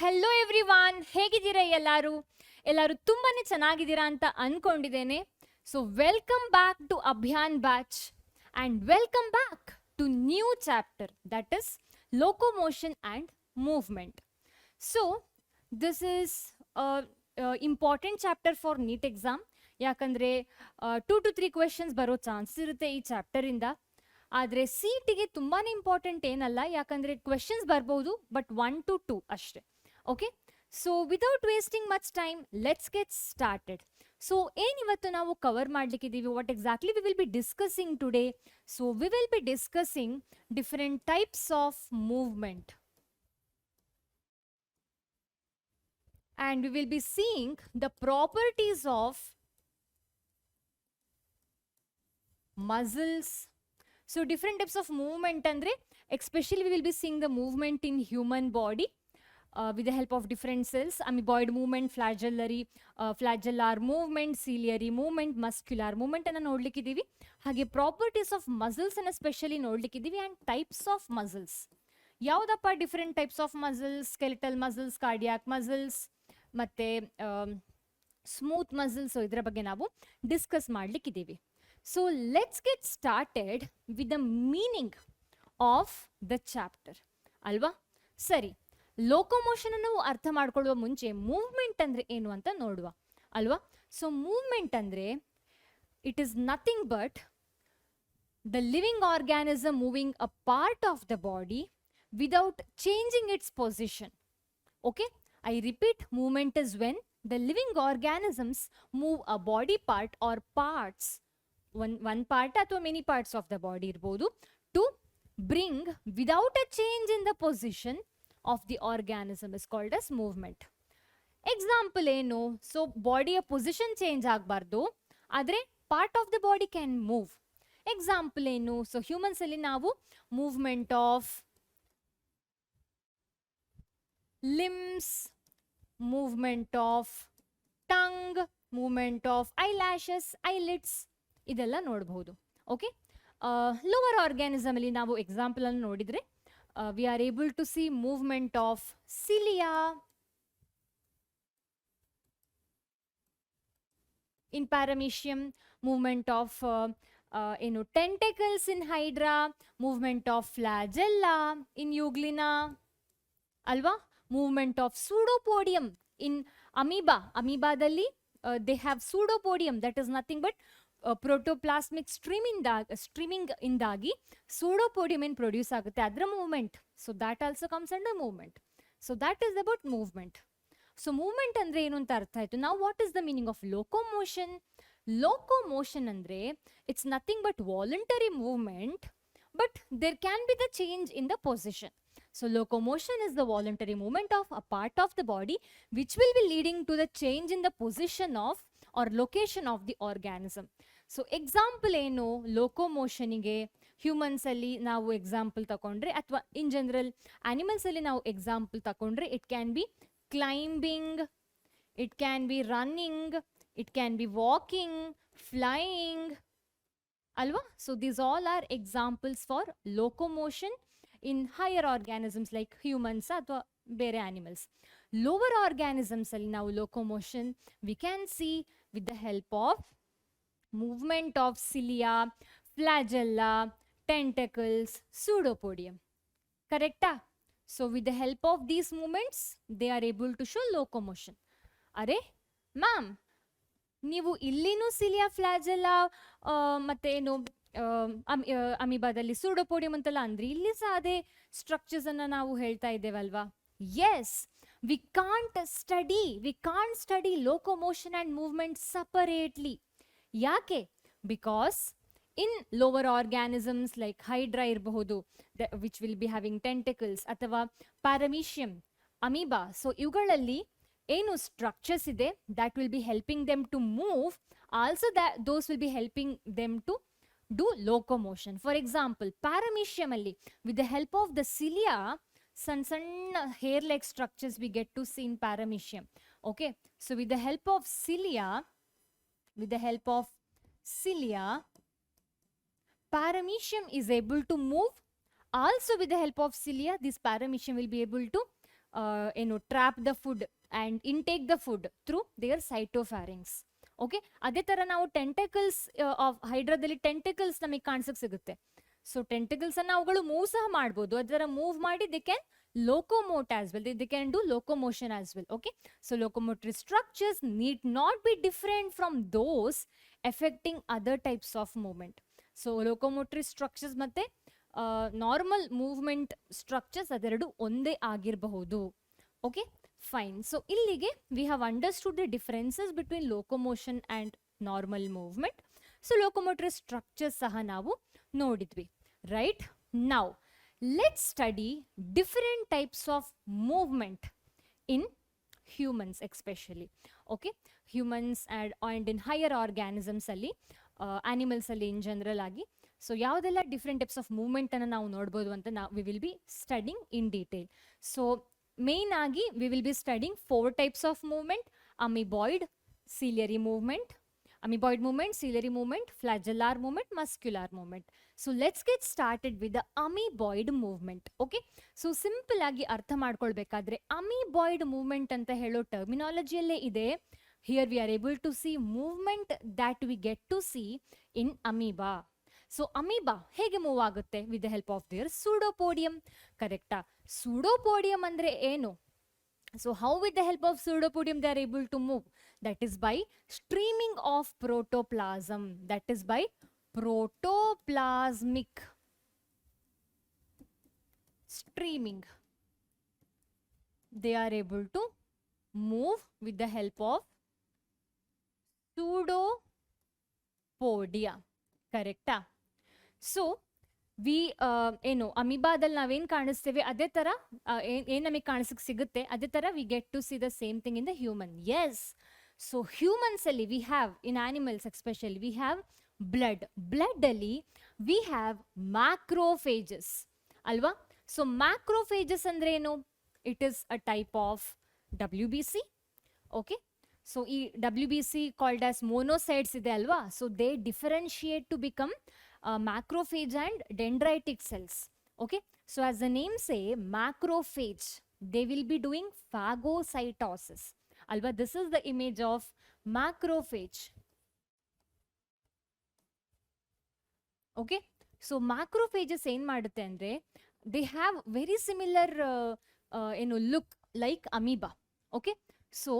Hello everyone, ಹೇಗಿದ್ದೀರಾ ಎಲ್ಲರೂ ತುಂಬಾನೇ ಚೆನ್ನಾಗಿದ್ದೀರಾ ಅಂತ ಅನ್ಕೊಂಡಿದ್ದೇನೆ. So welcome back to Abhiyan batch and welcome back to new chapter that is locomotion and movement. So this is important chapter for NEET exam. ಯಾಕಂದರೆ 2 to 3 questions ಬರೋ chance ಇರುತ್ತೆ ಈ ಚಾಪ್ಟರಿಂದ. ಆದರೆ CETಗೆ ತುಂಬಾ ಇಂಪಾರ್ಟೆಂಟ್ ಏನಲ್ಲ, ಯಾಕಂದರೆ ಕ್ವೆಶನ್ಸ್ ಬರ್ಬೋದು ಬಟ್ 1 to 2 ಅಷ್ಟೇ. Okay, so without wasting much time let's get started. So ಏನಿವತ್ತು ನಾವು ಕವರ್ ಮಾಡಲಿಕ್ಕಿದ್ದೀವಿ, what exactly we will be discussing today? So we will be discussing different types of movement and we will be seeing the properties of muscles. So different types of movement andre, especially we will be seeing the movement in human body with the help of different cells: amoeboid movement, flagellar movement, ciliary movement, muscular movement anna nodlikkidivi. Hage properties of muscles anna specially nodlikkidivi and types of muscles. Yaudappa different types of muscles: skeletal muscles, cardiac muscles, ಮತ್ತೆ smooth muscles. ಇದರ ಬಗ್ಗೆ ನಾವು discuss ಮಾಡಲಿಕ್ಕಿದ್ದೀವಿ. So let's get started with the meaning of the chapter ಅಲ್ವಾ? ಸರಿ, locomotion ಅನ್ನು ಅರ್ಥ ಮಾಡ್ಕೊಳ್ಳುವ ಮುಂಚೆ ಮೂವ್ಮೆಂಟ್ ಅಂದರೆ ಏನು ಅಂತ ನೋಡುವ ಅಲ್ವಾ? ಸೊ ಮೂವ್ಮೆಂಟ್ ಅಂದರೆ it is nothing but the living organism moving a part of the body without changing its position. Okay, I repeat, movement is when the living organisms move a body part or parts, one part ಅಥವಾ many parts of the body ಇರ್ಬೋದು, to bring without a change in the position of the organism is called as movement. Example ಏನು? So ಬಾಡಿಯ position change ಆಗಬಾರ್ದು, ಆದರೆ part of the body can move. Example ಏನು? So humans ಅಲ್ಲಿ ನಾವು movement of limbs, movement of tongue, movement of eyelashes, eyelids ಇದೆಲ್ಲ ನೋಡಬಹುದು. Okay, lower organism ಅಲ್ಲಿ ನಾವು ಎಕ್ಸಾಂಪಲ್ ಅನ್ನು ನೋಡಿದ್ರೆ we are able to see movement of cilia in paramecium, movement of ಏನು tentacles in hydra, movement of flagella in euglena ಅಲ್ವಾ? Movement of pseudopodium in amoeba. ಅಮೀಬಾದಲ್ಲಿ they have pseudopodium, that is nothing but protoplasmic streaming ಇಂದಾಗಿ pseudopodium ಏನು produce ಆಗುತ್ತೆ, ಅದರ movement. So that also comes under movement. So that is about movement. So movement ಅಂದರೆ ಏನು ಅಂತ ಅರ್ಥ ಆಯಿತು. ನಾವು what is the meaning of locomotion? Locomotion ಅಂದರೆ it's nothing but voluntary movement, but there can be the change in the position. So locomotion is the voluntary movement of a part of the body which will be leading to the change in the position of or location of the organism. So example ಏನು locomotion ಗೆ? Humans ಅಲ್ಲಿ ನಾವು example ತಗೊಂಡ್ರೆ ಅಥವಾ in general animals ಅಲ್ಲಿ ನಾವು example ತಗೊಂಡ್ರೆ it can be climbing, it can be running, it can be walking, flying ಅಲ್ವಾ? So these all are examples for locomotion in higher organisms like humans ಅಥವಾ ಬೇರೆ animals. Lower organisms ಅಲ್ಲಿ ನಾವು locomotion we can see with the help of movement of cilia, flagella, tentacles, pseudopodium. Correcta? So with the help of these movements they are able to show locomotion. ಅರೆ ma'am, ನೀವು ಇಲ್ಲಿನೂ cilia, flagella ಮತ್ತೆ ಏನು ಅಮೀಬಾದಲ್ಲಿ ಸೂಡೋಪೋಡಿಯಂ ಅಂತೆಲ್ಲ ಅಂದ್ರೆ ಇಲ್ಲಿ ಸಹ ಅದೇ ಸ್ಟ್ರಕ್ಚರ್ಸ್ ಅನ್ನ ನಾವು ಹೇಳ್ತಾ ಇದ್ದೇವಲ್ವಾ? Yes, we can't study locomotion and movement separately. ಯಾಕೆ? Because in lower organisms like hydra ಇರಬಹುದು, which will be having tentacles, ಅಥವಾ ಪ್ಯಾರಾಮೀಷಿಯಂ, ಅಮೀಬಾ. ಸೊ ಇವುಗಳಲ್ಲಿ ಏನು ಸ್ಟ್ರಕ್ಚರ್ಸ್ ಇದೆ that will be helping them to move, also that those will be helping them to do locomotion. For example, paramecium alli with the help of the cilia, sanna hair like structures we get to see in paramecium. Okay, so with the help of cilia paramecium is able to move. Also with the help of cilia this paramecium will be able to trap the food and intake the food through their cytopharynx. Okay, ಅದೇ ತರ ನಾವು ಟೆಂಟಕಲ್ಸ್ of ಹೈಡ್ರಾದಲ್ಲಿ ಟೆಂಟಕಲ್ಸ್ ನಮಗೆ ಕಾಣಿಸಕ್ ಸಿಗುತ್ತೆ. So ಟೆಂಟಕಲ್ಸ್ ಅನ್ನ ಅವುಗಳು move ಸಹ ಮಾಡ್ಬೋದು. ಅದರ ಮೂವ್ ಮಾಡಿ they can locomote as well, they can do locomotion as well. Okay, so locomotory structures need not be different from those effecting other types of movement. So locomotory structures ಮತ್ತೆ normal movement structures ಅದೆರಡು ಒಂದೇ ಆಗಿರಬಹುದು. Okay, fine. So ಇಲ್ಲಿಗೆ we have understood the differences between locomotion and normal movement. So locomotory structures ಸಹ ನಾವು ನೋಡಿದ್ವಿ, right? Now let's study different types of movement in humans especially. Okay, humans and in higher organisms ಅಲ್ಲಿ animals ಅಲ್ಲಿ in general ಆಗಿ so ಯಾವುದೆಲ್ಲ different types of movement ಅನ್ನು ನಾವು ನೋಡ್ಬೋದು ಅಂತ we will be studying in detail. So main ಆಗಿ we will be studying 4 types of movement: amoeboid, ciliary movement, amoeboid movement, ciliary movement, flagellar movement, muscular movement. So let's get started with the amoeboid movement. Okay, so simple ಆಗಿ ಅರ್ಥ ಮಾಡ್ಕೊಳ್ಬೇಕಾದ್ರೆ amoeboid movement ಅಂತ ಹೇಳೋ ಟರ್ಮಿನಾಲಜಿಯಲ್ಲೇ ಇದೆ. Here we are able to see movement that we get to see in amoeba. So amoeba ಹೇಗೆ move ಆಗುತ್ತೆ? With the help of their pseudopodium. ಕರೆಕ್ಟಾ? Pseudopodium ಅಂದ್ರೆ ಏನು? So how with the help of pseudopodium they are able to move? That is by streaming of protoplasm. That is by protoplasmic streaming. They are able to move with the help of pseudopodia. Correct? So we ಏನು ಅಮಿಬಾದಲ್ಲಿ ನಾವೇನು ಕಾಣಿಸ್ತೇವೆ ಅದೇ ಥರ ಏನು ನಮಗೆ ಕಾಣಿಸಕ್ಕೆ ಸಿಗುತ್ತೆ ಅದೇ ಥರ we get to see the same thing in the human. Yes, so ಹ್ಯೂಮನ್ಸಲ್ಲಿ we have, in animals especially we have ಬ್ಲಡ್ಡಲ್ಲಿ ವಿ ಹ್ಯಾವ್ ಮ್ಯಾಕ್ರೋಫೇಜಸ್ ಅಲ್ವಾ? ಸೊ ಮ್ಯಾಕ್ರೋಫೇಜಸ್ ಅಂದ್ರೆ ಏನು? It is a type of WBC. Okay, so ಈ WBC called as monocytes ಇದೆ ಅಲ್ವಾ? So they differentiate to become macrophage and dendritic cells. Okay, so as the name say, macrophage, they will be doing phagocytosis alva. This is the image of macrophage. Okay, so macrophages ಏನ್ ಮಾಡುತ್ತೆ ಅಂದ್ರೆ they have very similar look like amoeba. Okay, so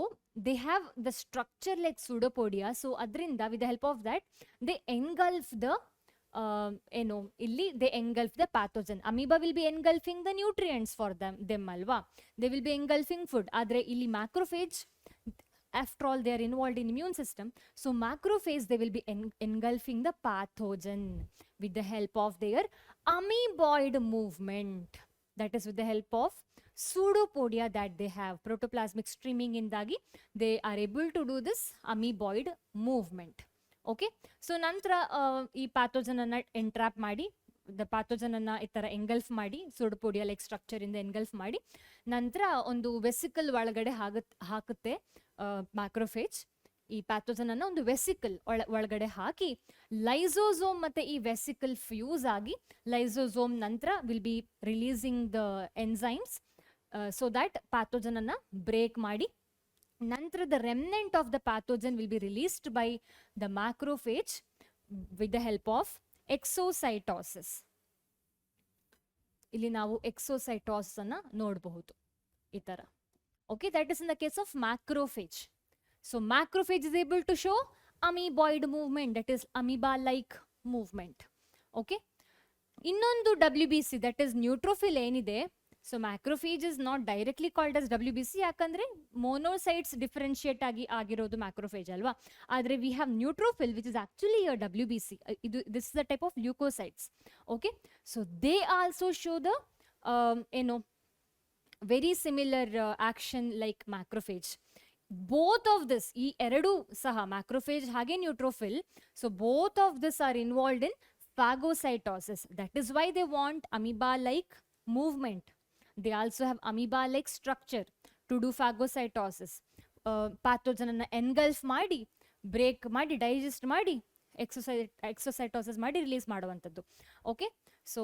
they have the structure like pseudopodia. So adrinda with the help of that they engulf the illi they engulf the pathogen. Amoeba will be engulfing the nutrients for them alva. They will be engulfing food. Adre illi macrophage, after all they are involved in immune system, so macrophage they will be engulfing the pathogen with the help of their amoeboid movement. That is with the help of pseudopodia that they have. Protoplasmic streaming indagi they are able to do this amoeboid movement. Okay, so ನಂತರ ಈ pathogen ಅನ್ನ ಎಂಟ್ರಾಪ್ ಮಾಡಿ, the pathogen ಅನ್ನ ಈ ತರ ಎಂಗಲ್ಫ್ ಮಾಡಿ, ಸೂಡೋಪೋಡಿಯಾ like structure ಇಂದ ಎಂಗಲ್ಫ್ ಮಾಡಿ, ನಂತರ ಒಂದು ವೆಸಿಕಲ್ ಒಳಗಡೆ ಹಾಕುತ್ತೆ ಮ್ಯಾಕ್ರೋಫೇಜ್. ಈ ಪ್ಯಾಥೋಜನ್ ಅನ್ನ ಒಂದು ವೆಸಿಕಲ್ ಒಳಗಡೆ ಹಾಕಿ ಲೈಸೋಸೋಮ್ ಮತ್ತೆ ಈ ವೆಸಿಕಲ್ ಫ್ಯೂಸ್ ಆಗಿ ಲೈಸೋಸೋಮ್ ನಂತರ will be releasing the enzymes so that pathogen ಅನ್ನ ಬ್ರೇಕ್ ಮಾಡಿ ನಂತರ the remnant of the pathogen will be released by the macrophage with the help of exocytosis. ಇಲ್ಲಿ ನಾವು exocytosis ಅನ್ನ ನೋಡಬಹುದು ಈ ತರ. Okay, that is in the case of macrophage. So macrophage is able to show amoeboid movement, that is amoeba like movement. Okay, ಇನ್ನೊಂದು WBC, that is neutrophil ಏನಿದೆ. So macrophage is not directly called as WBC, ಯಾಕಂದ್ರೆ monocytes differentiate ಆಗಿರೋದು macrophage ಅಲ್ವಾ? ಆದರೆ we have neutrophil which is actually a WBC. ಇದು this is the type of leukocytes. Okay, so they also show the very similar action like macrophage. Both of this, ಈ ಎರಡು ಸಹ macrophage ಹಾಗೆ neutrophil, so both of this are involved in phagocytosis. That is why they want amoeba like movement. They also have amoeba-like structure to do phagocytosis. Pathogen ಅನ್ನ engulf ಮಾಡಿ, break ಮಾಡಿ, digest ಮಾಡಿ, ಎಕ್ಸೋಸೈಟೋಸಿಸ್ ಮಾಡಿ release ಮಾಡುವಂಥದ್ದು. Okay, so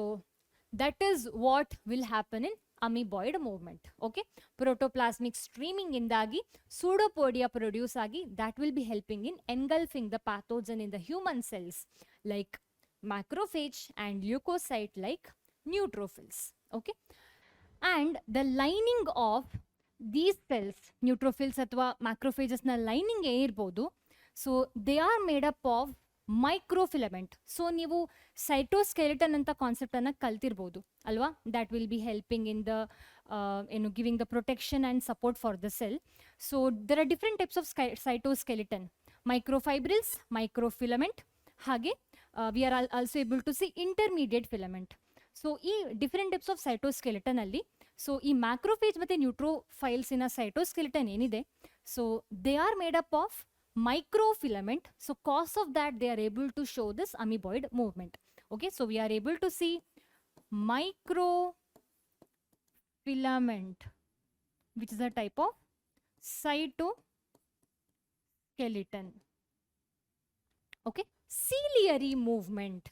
that is what will happen in ಅಮಿಬಾಯ್ಡ್ movement. Okay, protoplasmic streaming ಇಂದಾಗಿ ಸೂಡೋಪೋಡಿಯಾ produce ಆಗಿ that will be helping in engulfing the pathogen in the human cells like macrophage and leukocyte like neutrophils. Okay, and the lining of these cells, neutrophils ಅಥವಾ macrophages ನ lining ಏನಿರ್ಬೋದು, so they are made up of microfilament. So ನೀವು cytoskeleton ಅಂತ concept ಅನ್ನ ಕಲ್ತಿರ್ಬೋದು ಅಲ್ವಾ, that will be helping in the giving the protection and support for the cell. So there are different types of cytoskeleton, microfibrils, microfilament, ಹಾಗೆ we are also able to see intermediate filament. So ಈ different types of cytoskeleton ಅಲ್ಲಿ, so ಈ macrophage ಮತ್ತು ನ್ಯೂಟ್ರೋಫೈಲ್ಸಿನ cytoskeleton ಏನಿದೆ, so they are made up of microfilament. So cause of that they are able to show this amoeboid movement. Okay, so we are able to see microfilament, which is a type of cytoskeleton. Okay, ciliary movement.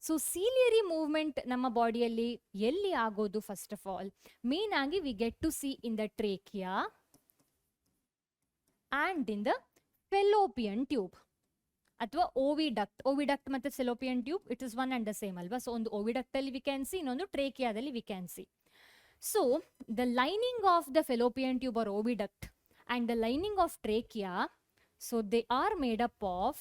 So ciliary movement ನಮ್ಮ ಬಾಡಿಯಲ್ಲಿ ಎಲ್ಲಿ ಆಗೋದು? First of all main ಆಗಿ we get to see in the trachea and in the fallopian tube ಅಥವಾ oviduct. Oviduct ಮತ್ತು fallopian tube it is one and the same ಅಲ್ವಾ. So ಒಂದು oviduct ಅಲ್ಲಿ ವಿ ಕ್ಯಾನ್ ಸಿ, ಇನ್ನೊಂದು ಟ್ರೇಕಿಯಾದಲ್ಲಿ we can see. So the lining of the fallopian tube or oviduct and the lining of trachea, so they are made up of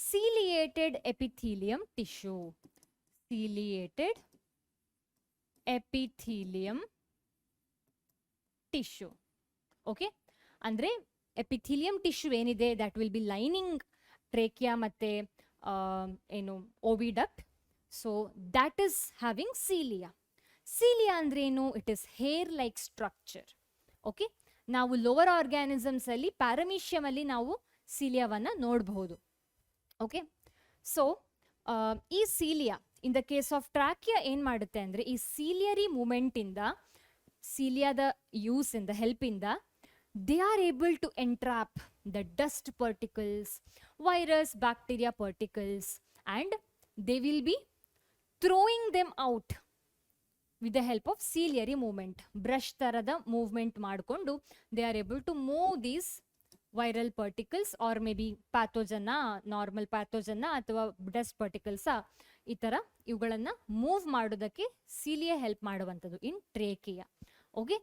ciliated epithelium tissue. Ciliated epithelium tissue. Okay, ಅಂದ್ರೆ epithelium tissue ಏನಿದೆ that will be lining trachea ಮತ್ತೆ ಏನು ಓವಿಡಕ್ಟ್. So that is having cilia. Cilia ಅಂದ್ರೆ ಏನು? It is hair like structure. Okay, ನಾವು lower organisms ಅಲ್ಲಿ paramecium ಅಲ್ಲಿ ನಾವು ಸೀಲಿಯಾವನ್ನ ನೋಡಬಹುದು. ಓಕೆ, ಸೊ ಈ cilia in the case of trachea ಏನ್ ಮಾಡುತ್ತೆ ಅಂದ್ರೆ, ಈ ಸೀಲಿಯರಿ ಮೂಮೆಂಟ್ ಇಂದ, ಸೀಲಿಯಾದ ಯೂಸ್ ಇಂದ, ಹೆಲ್ಪ್ ಇಂದ, they are able to entrap the dust particles, virus, bacteria particles, and they will be throwing them out with the help of ciliary movement. Brush tarada movement ಮಾಡಿಕೊಂಡು they are able to move these viral particles or maybe pathogen, normal pathogen ಅಥವಾ dust particles ಈ ತರ ಇವುಗಳನ್ನ move ಮಾಡೋದಕ್ಕೆ cilia help ಮಾಡುವಂಥದ್ದು in trachea. Okay,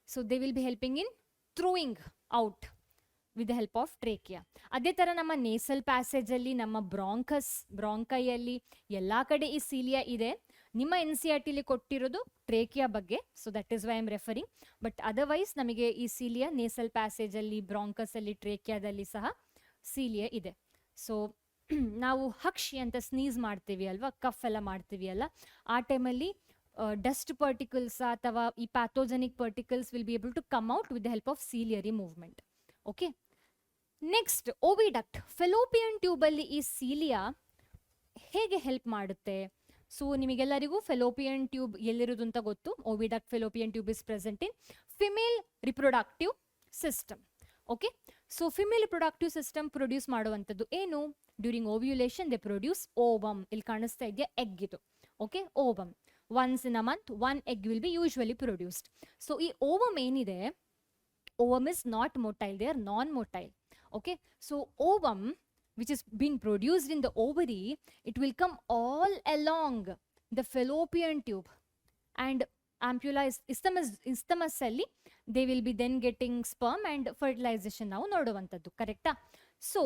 so they will be helping in throwing out with the help of trachea. ಅದೇ ತರ ನಮ್ಮ nasal passage ಅಲ್ಲಿ, ನಮ್ಮ ಬ್ರಾಂಕೈಯಲ್ಲಿ ಎಲ್ಲಾ ಕಡೆ ಈ ಸೀಲಿಯಾ ಇದೆ. ನಿಮ್ಮ NCERT ಲಿ ಕೊಟ್ಟಿರೋದು ಟ್ರೇಕಿಯಾ ಬಗ್ಗೆ, so that is why I am referring. But otherwise ನಮಗೆ ಈ ಸೀಲಿಯಾ ನೇಸಲ್ ಪ್ಯಾಸೇಜ್ ಅಲ್ಲಿ, ಬ್ರಾಂಕಸ್ ಅಲ್ಲಿ, ಟ್ರೇಕಿಯಾದಲ್ಲಿ ಸಹ ಸೀಲಿಯಾ ಇದೆ. ಸೊ ನಾವು ಹಕ್ಷಿ ಅಂತ ಸ್ನೀಸ್ ಮಾಡ್ತೀವಿ ಅಲ್ವಾ, ಕಫ್ ಎಲ್ಲ ಮಾಡ್ತೀವಿ ಅಲ್ಲ, ಆ ಟೈಮಲ್ಲಿ dust particles ಅಥವಾ ಈ pathogenic particles will be able to come out with the help of ciliary movement. Okay, next oviduct. fallopian tube ಅಲ್ಲಿ ಈ ಸೀಲಿಯಾ ಹೇಗೆ ಹೆಲ್ಪ್ ಮಾಡುತ್ತೆ? ಸೊ ನಿಮಗೆಲ್ಲರಿಗೂ ಫೆಲೋಪಿಯನ್ ಟ್ಯೂಬ್ ಎಲ್ಲಿರೋದು ಅಂತ ಗೊತ್ತು. Oviduct fallopian tube is present in female reproductive system. Okay, so female reproductive system produce ಮಾಡುವಂಥದ್ದು ಏನು? During ovulation they produce ovum. ಇಲ್ಲಿ ಕಾಣಿಸ್ತಾ ಇದೆಯಾ ಎಗ್ ಇದು. Okay, ovum. Once in a month, one egg will be usually produced. So, ಈ ovum ಏನಿದೆ, ovum is not motile, they are non-motile. Okay, so ovum, which is being produced in the ovary, it will come all along the fallopian tube and ampulla isthmus ಅಲ್ಲಿ they will be then getting sperm and fertilization ನಾವು ನೋಡುವಂಥದ್ದು. ಕರೆಕ್ಟಾ? So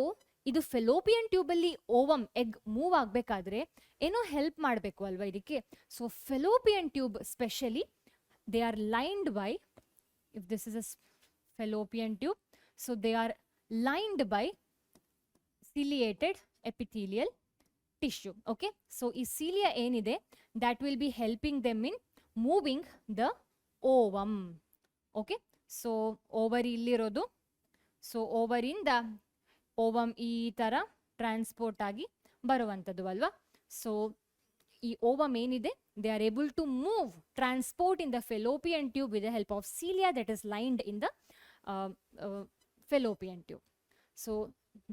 ಇದು fallopian tube ಅಲ್ಲಿ ovum egg move ಆಗಬೇಕಾದ್ರೆ ಏನೋ help ಮಾಡಬೇಕು ಅಲ್ವಾ ಇದಕ್ಕೆ. So fallopian tube specially they are lined by, if this is a fallopian tube, so they R lined by ciliated epithelial tissue. Okay, so ಈ cilia ಏನಿದೆ that will be helping them in moving the ovum. Okay, so ovary ಇಲ್ಲಿರೋದು, so ಓವರಿಂದ ovum ಈ ತರ transport ಆಗಿ ಬರುವಂಥದ್ದು ಅಲ್ವಾ. So ಈ ಓವಮ್ ಏನಿದೆ they are able to move, transport in the fallopian tube with the help of cilia that is lined in the fallopian tube. So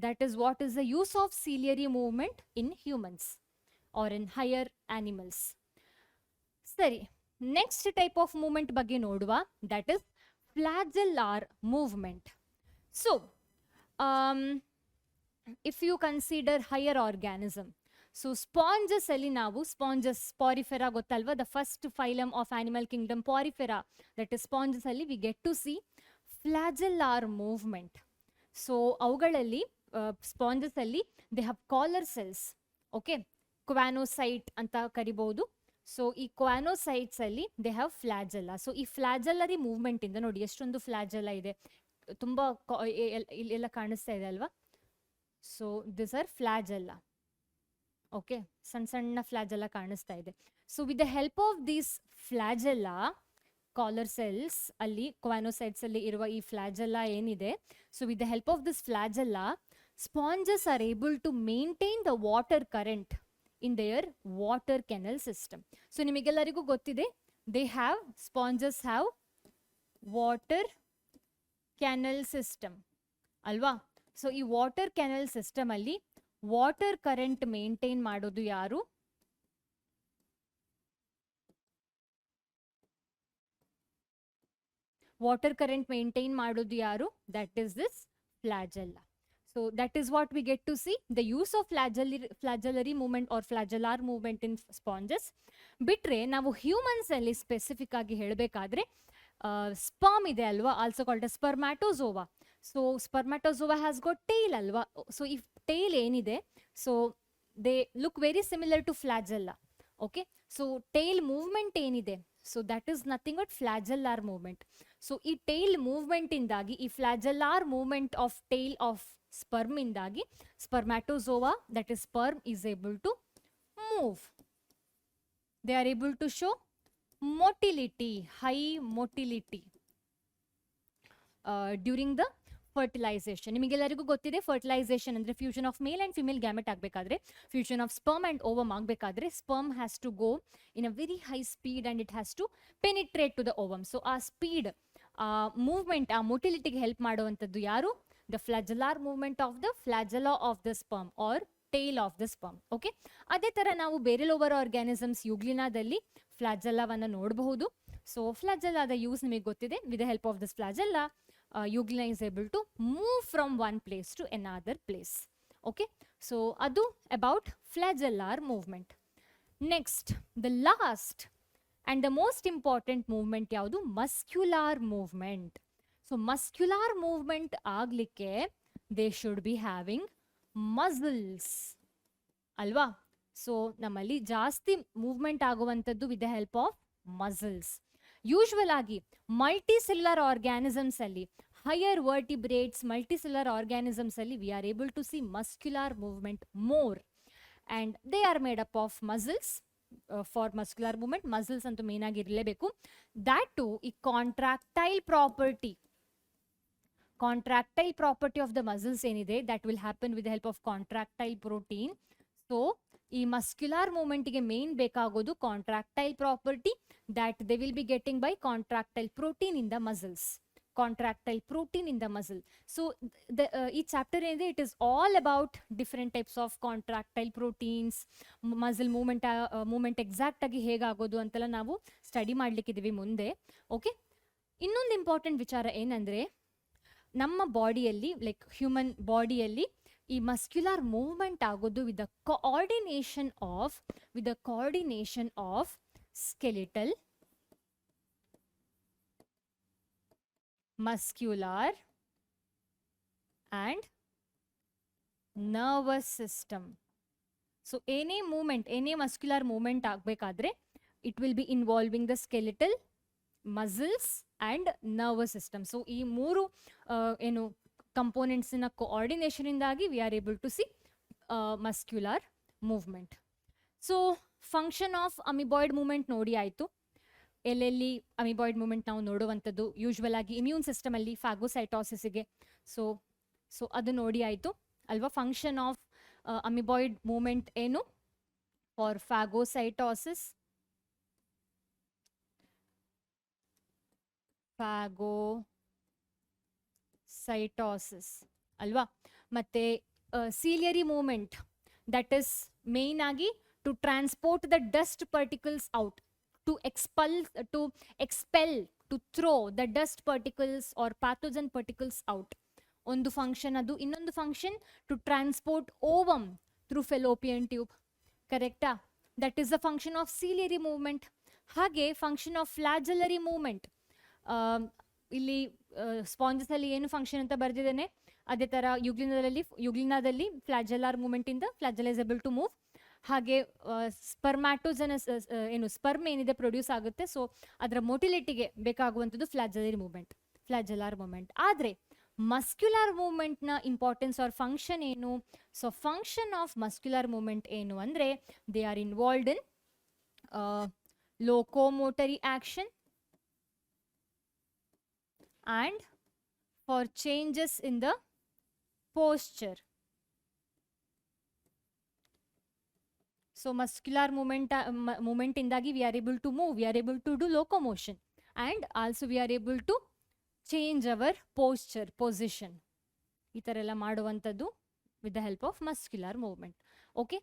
that is what is the use of ciliary movement in humans or in higher animals. ಸರಿ, next type of movement ಬಗ್ಗೆ ನೋಡುವ, that is flagellar movement. So if you consider higher organism, so sponges ಅಲ್ಲಿ ನಾವು sponges, Porifera ಗೊತ್ತಲ್ವಾ, the first phylum of animal kingdom Porifera, that is sponges ಅಲ್ಲಿ we get to see flagellar movement. So ಅವುಗಳಲ್ಲಿ sponges ಅಲ್ಲಿ they have collar cells, okay, choanocyte ಅಂತ ಕರಿಬಹುದು. So ಈ ಕ್ವಾನೋಸೈಟ್ಸ್ ಅಲ್ಲಿ ದೇ ಹ್ಯಾವ್ ಫ್ಲಾಜೆಲ್ಲಾ. ಸೊ ಈ ಫ್ಲಾಜೆಲ್ಲರಿ movement ಇಂದ ನೋಡಿ ಎಷ್ಟೊಂದು ಫ್ಲಾಜೆಲ್ಲಾ ಇದೆ, ತುಂಬಾ ಇಲ್ಲೆಲ್ಲ ಕಾಣಿಸ್ತಾ ಇದೆ ಅಲ್ವಾ. So this are flagella, okay, ಸಣ್ಣ ಸಣ್ಣ ಫ್ಲಾಜೆಲ್ಲಾ ಕಾಣಿಸ್ತಾ ಇದೆ. So with the help of these flagella, collar cells ಅಲ್ಲಿ ಕ್ವಾನೋಸೈಟ್ಸ್ ಅಲ್ಲಿ ಇರುವ ಈ ಫ್ಲಾಜೆಲ್ಲಾ ಏನಿದೆ, so with the help of this flagella sponges are able to maintain the water current in their water canal system. So ನಿಮಗೆಲ್ಲರಿಗೂ ಗೊತ್ತಿದೆ, they have, sponges have water canal system ಅಲ್ವಾ. So ಈ water canal system ಅಲ್ಲಿ water current maintain ಮಾಡೋದು ಯಾರು? Water current maintain ಮಾಡೋದು ಯಾರು? That is this flagella. So that is what we get to see, the use of flagellary movement or flagellar movement in sponges. ಬಿಟ್ರೆ ನಾವು humans ಅಲ್ಲಿ specific ಆಗಿ ಹೇಳಬೇಕಾದ್ರೆ ಸ್ಪರ್ಮ್ ಇದೆ ಅಲ್ವಾ, also called spermatozoa. So spermatozoa has got tail ಅಲ್ವಾ. So ಈ tail ಏನಿದೆ, so they look very similar to flagella. Okay, so tail movement ಏನಿದೆ, so that is nothing but flagellar movement. So ಈ tail movement ಇಂದಾಗಿ, ಈ flagellar movement of tail of sperm ಇಂದಾಗಿ spermatozoa, that is sperm, is able to move. They are able to show motility, high motility during the fertilization. ನಿಮಗೆಲ್ಲರಿಗೂ ಗೊತ್ತಿದೆ, fertilisation ಅಂದ್ರೆ fusion of male and female gamete ಆಗಬೇಕಾದ್ರೆ, fusion of sperm and ovum ಆಗಬೇಕಾದ್ರೆ, sperm has to go in a very high speed and it has to penetrate to the ovum. So ಆ speed, movement, ಆ ಮೊಟಿಲಿಟಿಗೆ help ಮಾಡುವಂಥದ್ದು ಯಾರು? The flagellar movement of the flagella of the sperm or tail of the sperm. Okay, ಅದೇ ತರ ನಾವು ಬೇರೆ lower organisms ಯುಗ್ಲಿನಾದಲ್ಲಿ ಫ್ಲಾಜೆಲ್ಲಾವನ್ನು ನೋಡಬಹುದು. ಸೊ ಫ್ಲಾಜೆಲ್ಲಾದ ಯೂಸ್ ನಿಮಗೆ ಗೊತ್ತಿದೆ. With the help of this flagella, Euglena is able to move from one place to another place. Okay, so adu about flagellar movement. Next, the last and the most important movement yaudu? Muscular movement. So muscular movement ಆಗ್ಲಿಕ್ಕೆ they should be having muscles ಅಲ್ವಾ. So ನಮ್ಮಲ್ಲಿ ಜಾಸ್ತಿ movement ಆಗುವಂಥದ್ದು with the help of muscles. Usual ಆಗಿ multicellular organisms ಅಲ್ಲಿ, higher vertebrates, multicellular organisms ಅಲ್ಲಿ we are able to see muscular movement more, and they are made up of muscles. For muscular movement muscles ಅಂತೂ main ಆಗಿ ಇರಲೇಬೇಕು. That to ಈ contractile property, contractile property of the muscles ಏನಿದೆ, that will happen with the help of contractile protein. So ಈ muscular movement ಗೆ main ಬೇಕಾಗೋದು contractile property, that they will be getting by contractile protein in the muscles. Contractile protein in the muscle. So ಈ chapter ಏನಿದೆ, it is all about different types of contractile proteins, muscle movement exact ಆಗಿ ಹೇಗಾಗೋದು ಅಂತೆಲ್ಲ ನಾವು study ಮಾಡ್ಲಿಕ್ಕಿದೀವಿ ಮುಂದೆ. Okay, ಇನ್ನೊಂದು important ವಿಚಾರ ಏನಂದ್ರೆ, ನಮ್ಮ ಬಾಡಿಯಲ್ಲಿ, ಲೈಕ್ ಹ್ಯೂಮನ್ ಬಾಡಿಯಲ್ಲಿ ಈ ಮಸ್ಕ್ಯುಲರ್ ಮೂವ್ಮೆಂಟ್ ಆಗೋದು with the coordination of skeletal, muscular and nervous system. So ಏನೇ ಮೂವ್ಮೆಂಟ್, ಏನೇ ಮಸ್ಕ್ಯುಲರ್ ಮೂವ್ಮೆಂಟ್ ಆಗಬೇಕಾದ್ರೆ it will be involving the skeletal, muscles and nervous system. So ಈ ಮೂರು ಏನು ಕಂಪೋನೆಂಟ್ಸಿನ ಕೋಆರ್ಡಿನೇಷನ್ ಇಂದಾಗಿ we are able to see muscular movement. So function of amoeboid movement ನೋಡಿ ಆಯಿತು. ಎಲ್ಲೆಲ್ಲಿ ಅಮಿಬಾಯ್ಡ್ ಮೂವ್ಮೆಂಟ್ ನಾವು ನೋಡುವಂಥದ್ದು, ಯೂಶ್ವಲ್ ಆಗಿ ಇಮ್ಯೂನ್ ಸಿಸ್ಟಮ್ ಅಲ್ಲಿ ಫ್ಯಾಗೋಸೈಟೋಸಿಸ್ಗೆ, ಸೊ ಅದು ನೋಡಿ ಆಯಿತು ಅಲ್ವಾ. ಫಂಕ್ಷನ್ ಆಫ್ ಅಮಿಬಾಯ್ಡ್ ಮೂವ್ಮೆಂಟ್ ಏನು? ಫಾರ್ ಫ್ಯಾಗೋಸೈಟೋಸಿಸ್, ಫಾಗೋಸೈಟೋಸಿಸ್ ಅಲ್ವಾ. ಮತ್ತೆ ciliary movement, that is main ಆಗಿ to transport the dust particles out. to expel, to throw the dust particles or pathogen particles out. ಒಂದು ಫಂಕ್ಷನ್ ಅದು. ಇನ್ನೊಂದು function to transport ovum through fallopian tube. ಕರೆಕ್ಟಾ? That is the function of ciliary movement. ಹಾಗೆ function of flagellar movement, ಇಲ್ಲಿ sponges ಅಲ್ಲಿ ಏನು function ಅಂತ ಬರ್ದಿದ್ದೇನೆ, ಅದೇ ತರ ಯುಗ್ಲಿನಾದಲ್ಲಿ ಫ್ಲಾಜೆಲ್ಲಾರ್ ಮೂವ್ಮೆಂಟ್ ಇಂದ flagella is able to move. ಹಾಗೆ ಸ್ಪರ್ಮ್ಯಾಟೋಜೆನಸ್ ಏನು ಸ್ಪರ್ಮ್ ಏನಿದೆ ಪ್ರೊಡ್ಯೂಸ್ ಆಗುತ್ತೆ, ಸೊ ಅದರ ಮೊಟಿಲಿಟಿಗೆ ಬೇಕಾಗುವಂಥದ್ದು ಫ್ಲಾಜೆಲ್ಲಾರ್ ಮೂವ್ಮೆಂಟ್. ಆದರೆ ಮಸ್ಕ್ಯುಲರ್ ಮೂವ್ಮೆಂಟ್ ನ ಇಂಪಾರ್ಟೆನ್ಸ್ ಆರ್ ಫಂಕ್ಷನ್ ಏನು? So function of muscular movement ಏನು ಅಂದ್ರೆ, they are involved in locomotory action and for changes in the posture. So muscular movement indagi we are able to move, we are able to do locomotion, and also we are able to change our posture, position. ಈ ತರ ಎಲ್ಲ ಮಾಡುವಂಥದ್ದು with the help of muscular movement. Okay,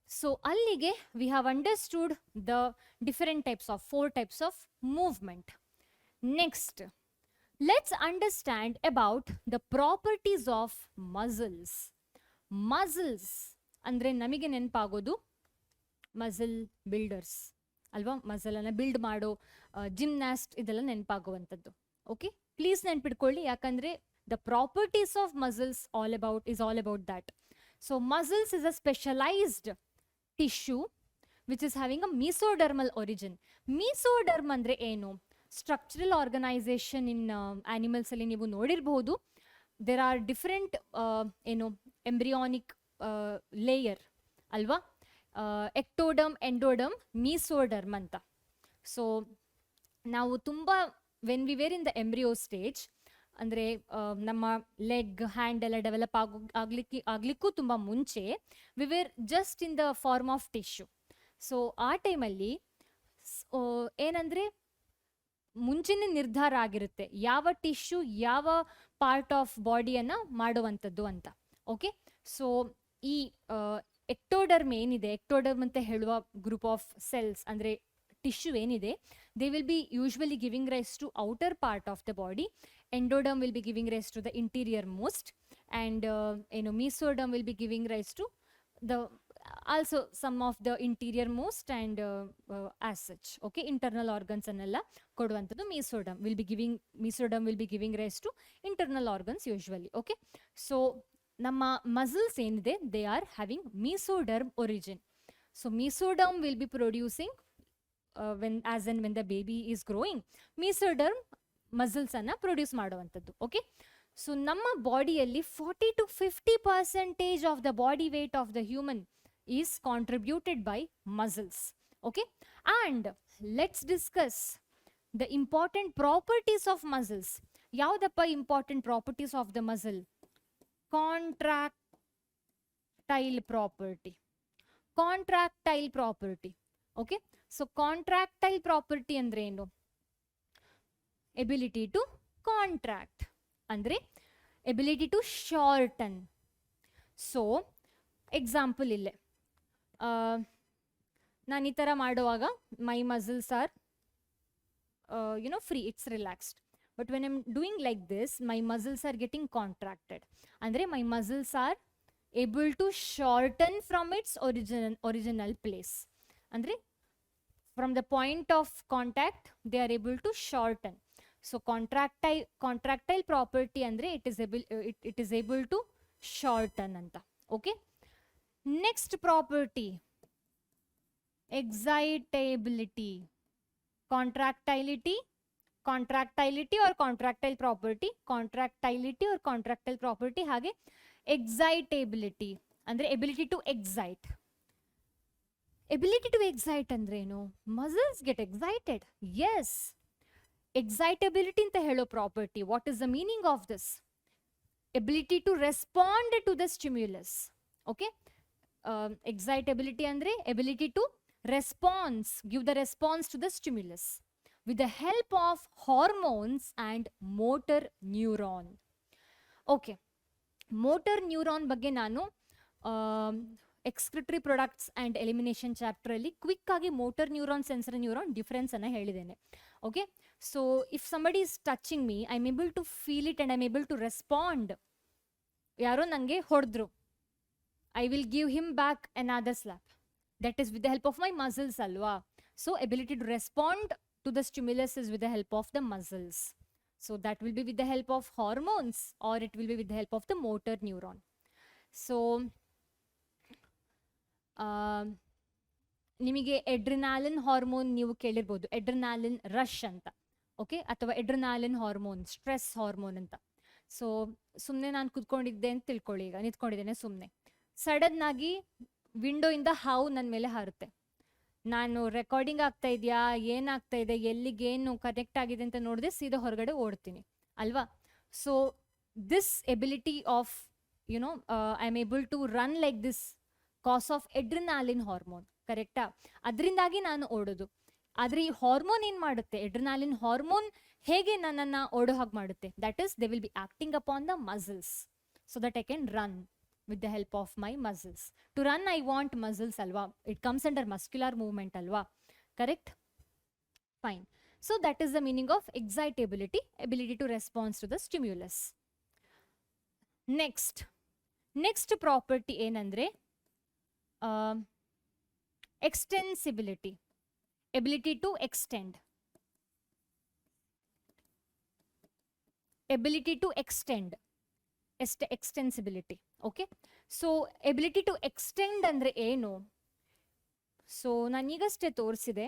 so allige we have understood the different types of 4 types of movement. Next, let's understand about the properties of muscles. Muscles andre namige ನೆನಪಾಗೋದು muscle builders ಅಲ್ವಾ? Muscle ಅನ್ನ build ಮಾಡೋ gymnast ಇದೆಲ್ಲ ನೆನಪಾಗುವಂಥದ್ದು. Okay, please ನೆನ್ಪಿಟ್ಕೊಳ್ಳಿ, ಯಾಕಂದ್ರೆ the properties of muscles is all about that. So muscles is a specialized tissue which is having a mesodermal origin. Mesoderm ಅಂದ್ರೆ ಏನು? Structural organisation ಇನ್ animals ಅಲ್ಲಿ ನೀವು ನೋಡಿರಬಹುದು. ದೇರ್ ಆರ್ ಡಿಫರೆಂಟ್ ಏನು ಎಂಬ್ರಿಯಾನಿಕ್ ಲೇಯರ್ ಅಲ್ವಾ? Ectoderm, endoderm, mesoderm ಅಂತ. So ನಾವು ತುಂಬ when we were in the embryo stage, ಅಂದರೆ ನಮ್ಮ ಲೆಗ್ ಹ್ಯಾಂಡ್ ಎಲ್ಲ ಡೆವಲಪ್ ಆಗ್ಲಿಕ್ಕೂ ತುಂಬ ಮುಂಚೆ we were just in the form of tissue. So ಆ ಟೈಮಲ್ಲಿ ಏನಂದರೆ ಮುಂಚೆನೇ ನಿರ್ಧಾರ ಆಗಿರುತ್ತೆ ಯಾವ ಟಿಶ್ಯೂ ಯಾವ ಪಾರ್ಟ್ ಆಫ್ ಬಾಡಿಯನ್ನು ಮಾಡುವಂಥದ್ದು ಅಂತ. ಓಕೆ, ಸೊ ಈ ಎಕ್ಟೋಡರ್ಮ್ ಏನಿದೆ, ಎಕ್ಟೋಡರ್ಮ್ ಅಂತ ಹೇಳುವ ಗ್ರೂಪ್ ಆಫ್ ಸೆಲ್ಸ್ ಅಂದರೆ ಟಿಶ್ಯೂ ಏನಿದೆ, they will be usually giving rise to outer part of the body. Endoderm will be giving rise to the interior most, and mesoderm will be giving rise to the also some of the interior most, and as such, okay, internal organs annella koduvantadu mesoderm will be giving rise to internal organs usually. Okay, so nama muscles enide, they are having mesoderm origin. So mesoderm will be producing when the baby is growing, mesoderm muscles anna produce ಮಾಡುವಂಥದ್ದು. Okay, so ನಮ್ಮ ಬಾಡಿಯಲ್ಲಿ 40 to 50% of the body weight of the human is contributed by muscles. Okay, and let's discuss the important properties of muscles. ಯಾವ್ದಪ್ಪ important properties of the muscle? Contractile property. Okay, so contractile property ಅಂದ್ರೆ ಏನು? Ability to contract ಅಂದರೆ ability to shorten. So example ಇಲ್ಲೇ ನಾನು ಈ ಥರ ಮಾಡುವಾಗ my muscles are free, it's relaxed. But when I'm doing like this, my muscles are getting contracted. ಅಂದರೆ my muscles are able to shorten from its original place. ಅಂದರೆ from the point of contact they are able to shorten. So contractile property andre it is able to shorten anta. Okay, next property, excitability. Contractility or contractile property, or contractile property. Hage excitability andre ability to excite. Ability to excite ಅಂದ್ರೆ ಏನು? muscles get excited. Yes, excitability ಅಂತ ಹೇಳೋ property. What is the meaning of this? Ability to respond to the stimulus. Okay, excitability ಅಂದ್ರೆ ability to response, give the response to the stimulus with the help of hormones and motor neuron. Okay, motor neuron ಬಗ್ಗೆ ನಾನು excretory products and elimination ಚಾಪ್ಟ್ರಲ್ಲಿ quick ಆಗಿ motor neuron sensory neuron difference ಅನ್ನು ಹೇಳಿದ್ದೇನೆ. Okay, so if somebody is touching me, I am able to feel it and I am able to respond. ಯಾರೋ ನನಗೆ ಹೊಡೆದ್ರು, I will give him back another slap. That is with the help of my muscles ಅಲ್ವಾ. So ability to respond to the stimulus is with the help of the muscles. So that will be with the help of hormones, or it will be with the help of the motor neuron. So ನಿಮಗೆ ಎಡ್ರಿನಾಲಿನ್ hormone ನೀವು ಕೇಳಿರ್ಬೋದು, ಎಡ್ರಿನಾಲಿನ್ rush ಅಂತ. Okay, ಅಥವಾ ಎಡ್ರಿನಾಲಿನ್ hormone stress hormone ಅಂತ. So ಸುಮ್ಮನೆ ನಾನು ಕೂತ್ಕೊಂಡಿದ್ದೆ ಅಂತ ತಿಳ್ಕೊಳ್ಳಿ, ಈಗ ನಿಂತ್ಕೊಂಡಿದ್ದೇನೆ ಸುಮ್ಮನೆ, ಸಡನ್ ಆಗಿ ವಿಂಡೋಯಿಂದ ಹಾವು ನನ್ನ ಮೇಲೆ ಹಾರುತ್ತೆ. ನಾನು ರೆಕಾರ್ಡಿಂಗ್ ಆಗ್ತಾ ಇದೆಯಾ, ಏನಾಗ್ತಾ ಇದೆ, ಎಲ್ಲಿಗೇನು ಕನೆಕ್ಟ್ ಆಗಿದೆ ಅಂತ ನೋಡಿದೆ ಸೀದಾ ಹೊರಗಡೆ ಓಡ್ತೀನಿ ಅಲ್ವಾ. So this ability of I am able to run like this cause of adrenaline hormone, ಕರೆಕ್ಟಾ? ಅದರಿಂದಾಗಿ ನಾನು ಓಡೋದು. ಆದರೆ ಈ ಹಾರ್ಮೋನ್ ಏನು ಮಾಡುತ್ತೆ, ಎಡ್ರಿನಾಲಿನ್ ಹಾರ್ಮೋನ್ ಹೇಗೆ ನನ್ನನ್ನು ಓಡೋ ಹಾಗೆ ಮಾಡುತ್ತೆ, that is they will be acting upon the muscles so that I can run with the help of my muscles. To run I want muscles alwa, it comes under muscular movement alwa, correct? Fine. So that is the meaning of excitability, ability to respond to the stimulus. Next property ಏನಂದ್ರೆ extensibility, ability to extend, ability to extend, extensibility. Okay, so ability to extend ಅಂದರೆ ಏನು? So ನಾನೀಗಷ್ಟೇ ತೋರಿಸಿದೆ,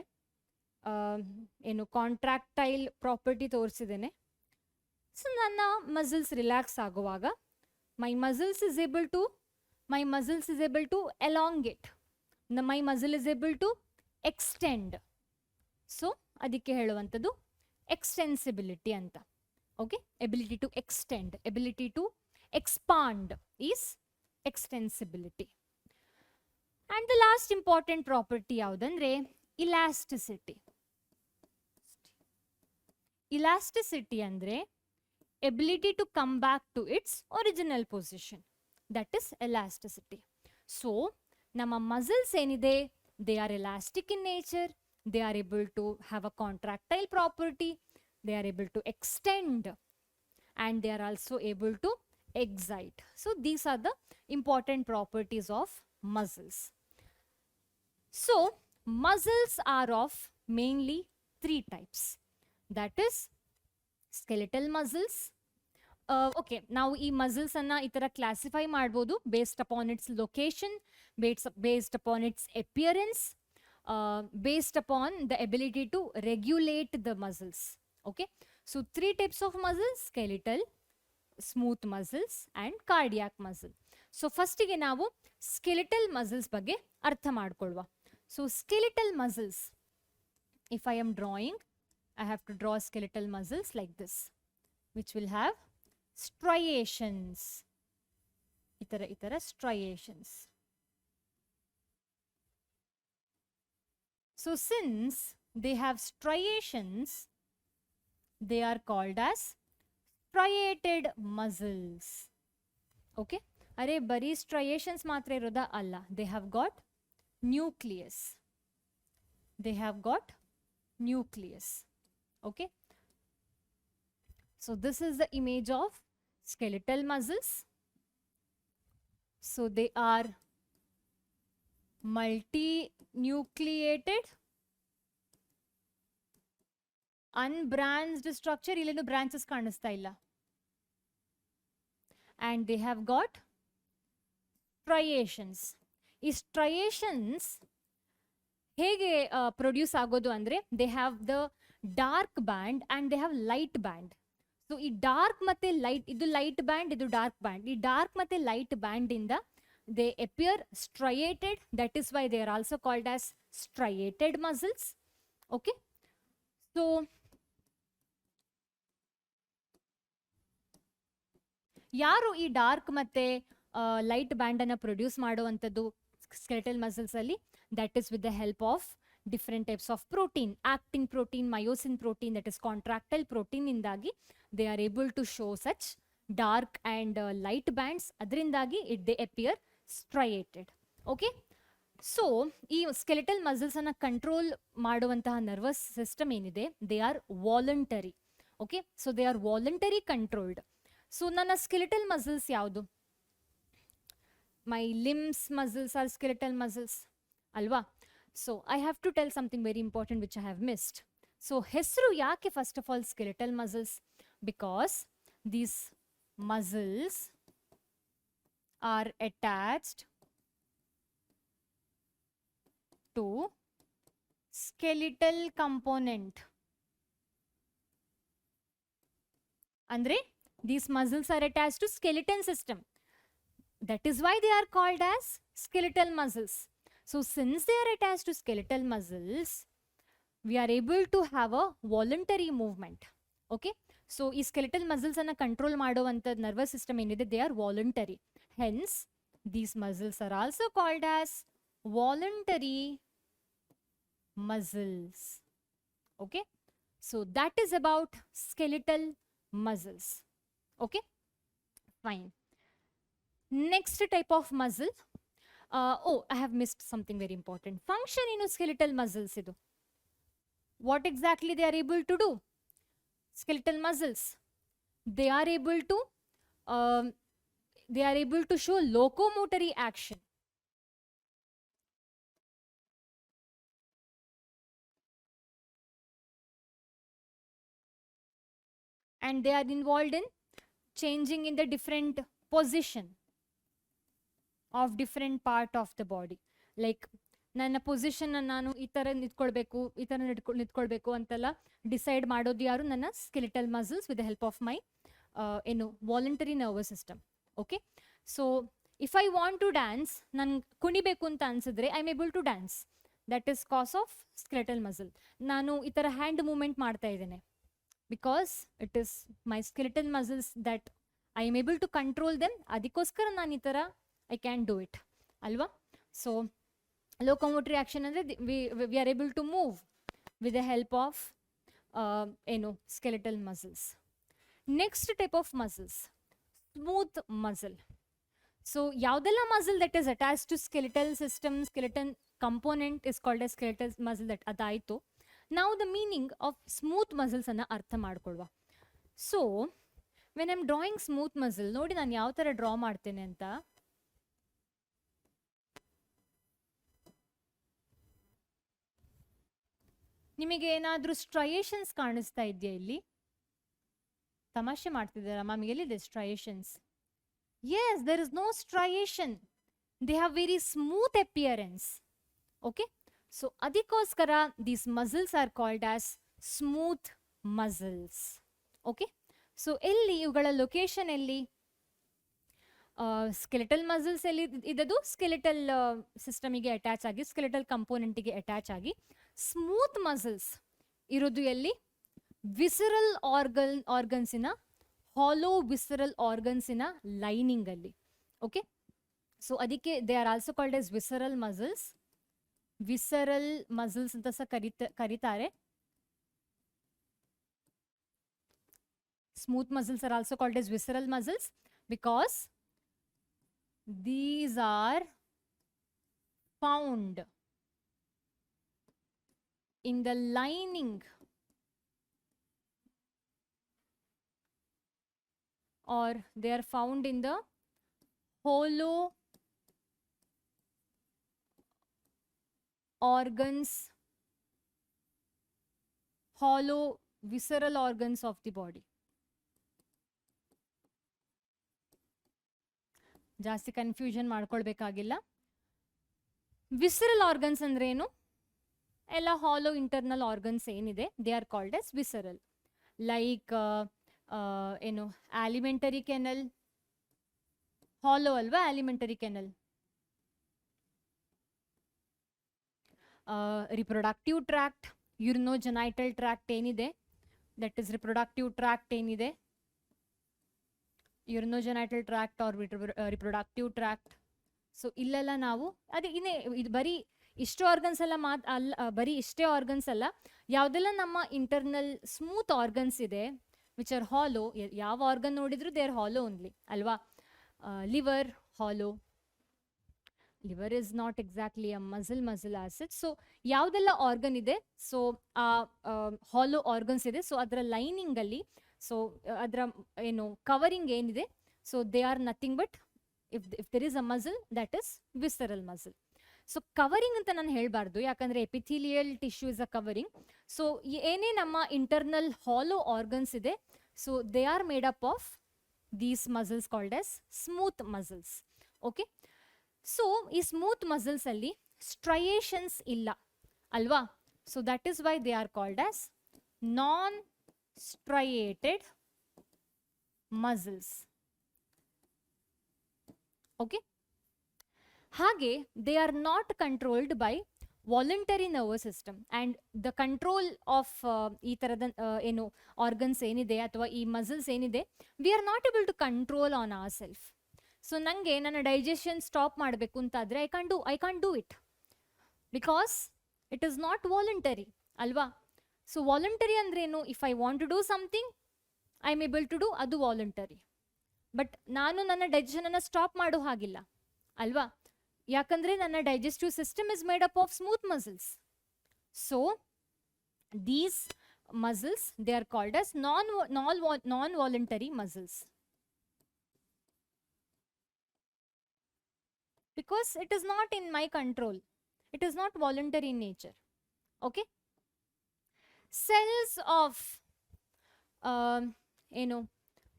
ಏನು contractile property ತೋರಿಸಿದ್ದೇನೆ. So ನನ್ನ muscles relax ಆಗುವಾಗ my muscles is able to elongate, my muscle is able to extend. So ಅದಕ್ಕೆ ಹೇಳುವಂಥದ್ದು ಎಕ್ಸ್ಟೆನ್ಸಿಬಿಲಿಟಿ ಅಂತ. Okay, ability to extend, ability to expand is extensibility. And the last important property yaudandre elasticity. Elasticity andre ability to come back to its original position, that is elasticity. So nama muscles enide, they are elastic in nature, they are able to have a contractile property, they are able to extend, and they are also able to excite. So these are the important properties of muscles. So muscles are of mainly 3 types, that is skeletal muscles. Okay, now ee muscles anna itara classify ಮಾಡಬಹುದು based upon its location, based upon its appearance, based upon the ability to regulate the muscles. Okay, so 3 types of muscles: skeletal, smooth muscles and cardiac muscle. So ಫಸ್ಟಿಗೆ ನಾವು skeletal muscles ಬಗ್ಗೆ ಅರ್ಥ ಮಾಡ್ಕೊಳ್ಳುವ. So skeletal muscles, if I am drawing, I have to draw skeletal muscles like this, which will have striations, ಈ ಥರ striations. So since they have striations, they are called as striated muscles. Okay, are bari striations matra iroda alla, they have got nucleus, they have got nucleus. Okay, so this is the image of skeletal muscles. So they are multi-nucleated, unbranched structure, illendu branches ಕಾಣಿಸ್ತಾ ಇಲ್ಲ, and they have got striations. ಈ striations ಹೇಗೆ produce ಆಗೋದು ಅಂದ್ರೆ, they have the dark band and they have light band. So ಈ dark ಮತ್ತೆ light, ಇದು light band, ಇದು ಡಾರ್ಕ್ ಬ್ಯಾಂಡ್. ಈ ಡಾರ್ಕ್ ಮತ್ತೆ ಲೈಟ್ ಬ್ಯಾಂಡ್ ಇಂದ they appear striated, that is why they are also called as striated muscles. Okay, so ಯಾರು ಈ dark ಮತ್ತೆ ಲೈಟ್ ಬ್ಯಾಂಡ್ ಅನ್ನ ಪ್ರೊಡ್ಯೂಸ್ ಮಾಡುವಂಥದ್ದು ಸ್ಕೆಲೆಟಲ್ ಮಸಲ್ಸ್ ಅಲ್ಲಿ, that is with the help of different types of protein, actin protein, myosin protein, that is contractile protein ಇಂದಾಗಿ they are able to show such dark and light bands. ಅದರಿಂದಾಗಿ they appear striated. Okay. So ಈ skeletal muscles ಅನ್ನ control ಮಾಡುವಂತಹ nervous system ಏನಿದೆ, they are voluntary. Okay, so they are voluntary controlled. So ನನ್ನ skeletal muscles ಯಾವುದು? ಮೈ limbs muscles are skeletal muscles ಅಲ್ವಾ? So I have to tell something very important which I have missed. So ಹೆಸರು ಯಾಕೆ first of all skeletal muscles? Because these muscles are attached to skeletal component. Andre these muscles are attached to skeleton system. That is why they are called as skeletal muscles. So since they are attached to skeletal muscles, we are able to have a voluntary movement. Okay, so ee skeletal muscles anna control ಮಾಡುವಂತ nervous system ಏನಿದೆ, they are voluntary. Hence these muscles are also called as voluntary muscles. Okay, so that is about skeletal muscles. Okay, fine. Next type of muscle, oh, I have missed something very important. Function in skeletal muscles idu. What exactly they are able to do? Skeletal muscles, they are able to show locomotory action. And they are involved in changing in the different position of different part of the body. Like ನನ್ನ position ನಾನು ಈ ಥರ ನಿಂತ್ಕೊಳ್ಬೇಕು, ಈ ಥರ ನಿಂತ್ಕೊಳ್ಬೇಕು ಅಂತೆಲ್ಲ decide ಮಾಡೋದು ಯಾರು? ನನ್ನ skeletal muscles with the help of my voluntary nervous system. Okay, so if I want to dance, ನನ್ಗೆ ಕುಣಿಬೇಕು ಅಂತ ಅನ್ಸಿದ್ರೆ I am able to dance. That is cause of skeletal muscle. ನಾನು ಈ ಥರ ಹ್ಯಾಂಡ್ ಮೂವ್ಮೆಂಟ್ ಮಾಡ್ತಾ ಇದ್ದೇನೆ because it is my skeletal muscles that I am able to control them. ಅದಕ್ಕೋಸ್ಕರ ನಾನು ಈ ಥರ I can do it ಅಲ್ವಾ? ಸೊ locomotory action ಅಂದರೆ we are able to move with the help of skeletal muscles. Next type of muscles, smooth muscle. So ಯಾವುದೆಲ್ಲ muscle that is attached to skeletal system, skeleton component is called as skeletal muscle. that ಅದಾಯಿತು. Now the meaning of smooth muscles ಅನ್ನ ಅರ್ಥ ಮಾಡ್ಕೊಳ್ಳುವ. So when I'm drawing smooth muscle, ನೋಡಿ ನಾನು ಯಾವ ಥರ draw ಮಾಡ್ತೇನೆ ಅಂತ. ನಿಮಗೆ ಏನಾದರೂ ಸ್ಟ್ರಯೇಷನ್ಸ್ ಕಾಣಿಸ್ತಾ ಇದೆಯಾ ಇಲ್ಲಿ? ತಮಾಷೆ ಮಾಡ್ತಿದ್ದೀರಾ ಮ್ಯಾಮ್, ಎಲ್ಲಿದೆ ಸ್ಟ್ರಯೇಷನ್ಸ್? Yes, there is no striation. They have very smooth appearance. Okay, so adikoskara these muscles are called as smooth muscles. Okay, so elli ivugala location elli skeletal muscles elli idadu skeletal system ige attach agi, skeletal component ige attach agi. Smooth muscles irodu elli visceral organs ina hollow visceral organs in a lining alli. Okay, so adike they are also called as visceral muscles. Visceral muscles anta sa karitare. Smooth muscles are also called as visceral muscles because these are found in the lining or they are found in the hollow organs, hollow visceral organs of the body. ಜಾಸ್ತಿ confusion ಮಾಡ್ಕೊಳ್ಬೇಕಾಗಿಲ್ಲ. Visceral organs ಅಂದ್ರೆ ಏನು? ಎಲ್ಲ hollow internal organs ಏನಿದೆ they are called as visceral. Like alimentary canal hollow ಅಲ್ವಾ? Alimentary canal. Reproductive tract, urinogenital tract ಏನಿದೆ that is reproductive tract ಏನಿದೆ, urinogenital tract or reproductive tract. So ಇಲ್ಲೆಲ್ಲ ನಾವು ಅದೇ ಇದು ಬರೀ ಇಷ್ಟು ಆರ್ಗನ್ಸ್ ಎಲ್ಲ ಬರೀ ಇಷ್ಟೇ ಆರ್ಗನ್ಸ್ ಅಲ್ಲ, ಯಾವುದೆಲ್ಲ ನಮ್ಮ ಇಂಟರ್ನಲ್ ಸ್ಮೂತ್ ಆರ್ಗನ್ಸ್ ಇದೆ ವಿಚ್ ಆರ್ ಹಾಲೋ, ಯಾವ ಆರ್ಗನ್ ನೋಡಿದ್ರು ದೇ ಆರ್ ಹಾಲೋ ಓನ್ಲಿ ಅಲ್ವಾ? Liver hollow, liver is not exactly a muscle acid. So ಯಾವುದೆಲ್ಲ ಆರ್ಗನ್ ಇದೆ, ಸೊ ಆ ಹಾಲೋ ಆರ್ಗನ್ಸ್ ಇದೆ, ಸೊ ಅದರ ಲೈನಿಂಗ್ ಅಲ್ಲಿ, ಸೊ ಅದರ ಏನು ಕವರಿಂಗ್ ಏನಿದೆ, so they are nothing but if there is a muscle that is visceral muscle. So covering ಅಂತ ನಾನು ಹೇಳಬಾರ್ದು, ಯಾಕಂದ್ರೆ epithelial tissue is a covering. So ಏನೇ ನಮ್ಮ ಇಂಟರ್ನಲ್ ಹಾಲೋ ಆರ್ಗನ್ಸ್ ಇದೆ, so they are made up of these muscles called as smooth muscles. Okay, so ಈ smooth muscles ಅಲ್ಲಿ striations ಇಲ್ಲ ಅಲ್ವಾ, so that is why they are called as non striated muscles. Okay, ಹಾಗೆ they are not controlled by voluntary nervous system. And the control of ಈ ಥರದ ಏನು organs ಏನಿದೆ ಅಥವಾ ಈ ಮಸಲ್ಸ್ ಏನಿದೆ, we are not able to control on our self. So ನನಗೆ ನನ್ನ ಡೈಜೆಷನ್ ಸ್ಟಾಪ್ ಮಾಡಬೇಕು ಅಂತಾದರೆ I can't do it because it is not voluntary ಅಲ್ವಾ. ಸೊ ವಾಲಂಟರಿ ಅಂದ್ರೇನು, if I want to do something I am able to do, ಅದು voluntary. But ನಾನು ನನ್ನ ಡೈಜೆಷನನ್ನು ಸ್ಟಾಪ್ ಮಾಡೋ ಹಾಗಿಲ್ಲ ಅಲ್ವಾ, ಯಾಕಂದರೆ ನನ್ನ digestive system is made up of smooth muscles. So these muscles they are called as non voluntary muscles. Because it is not in my control, it is not voluntary in nature. Okay, cells of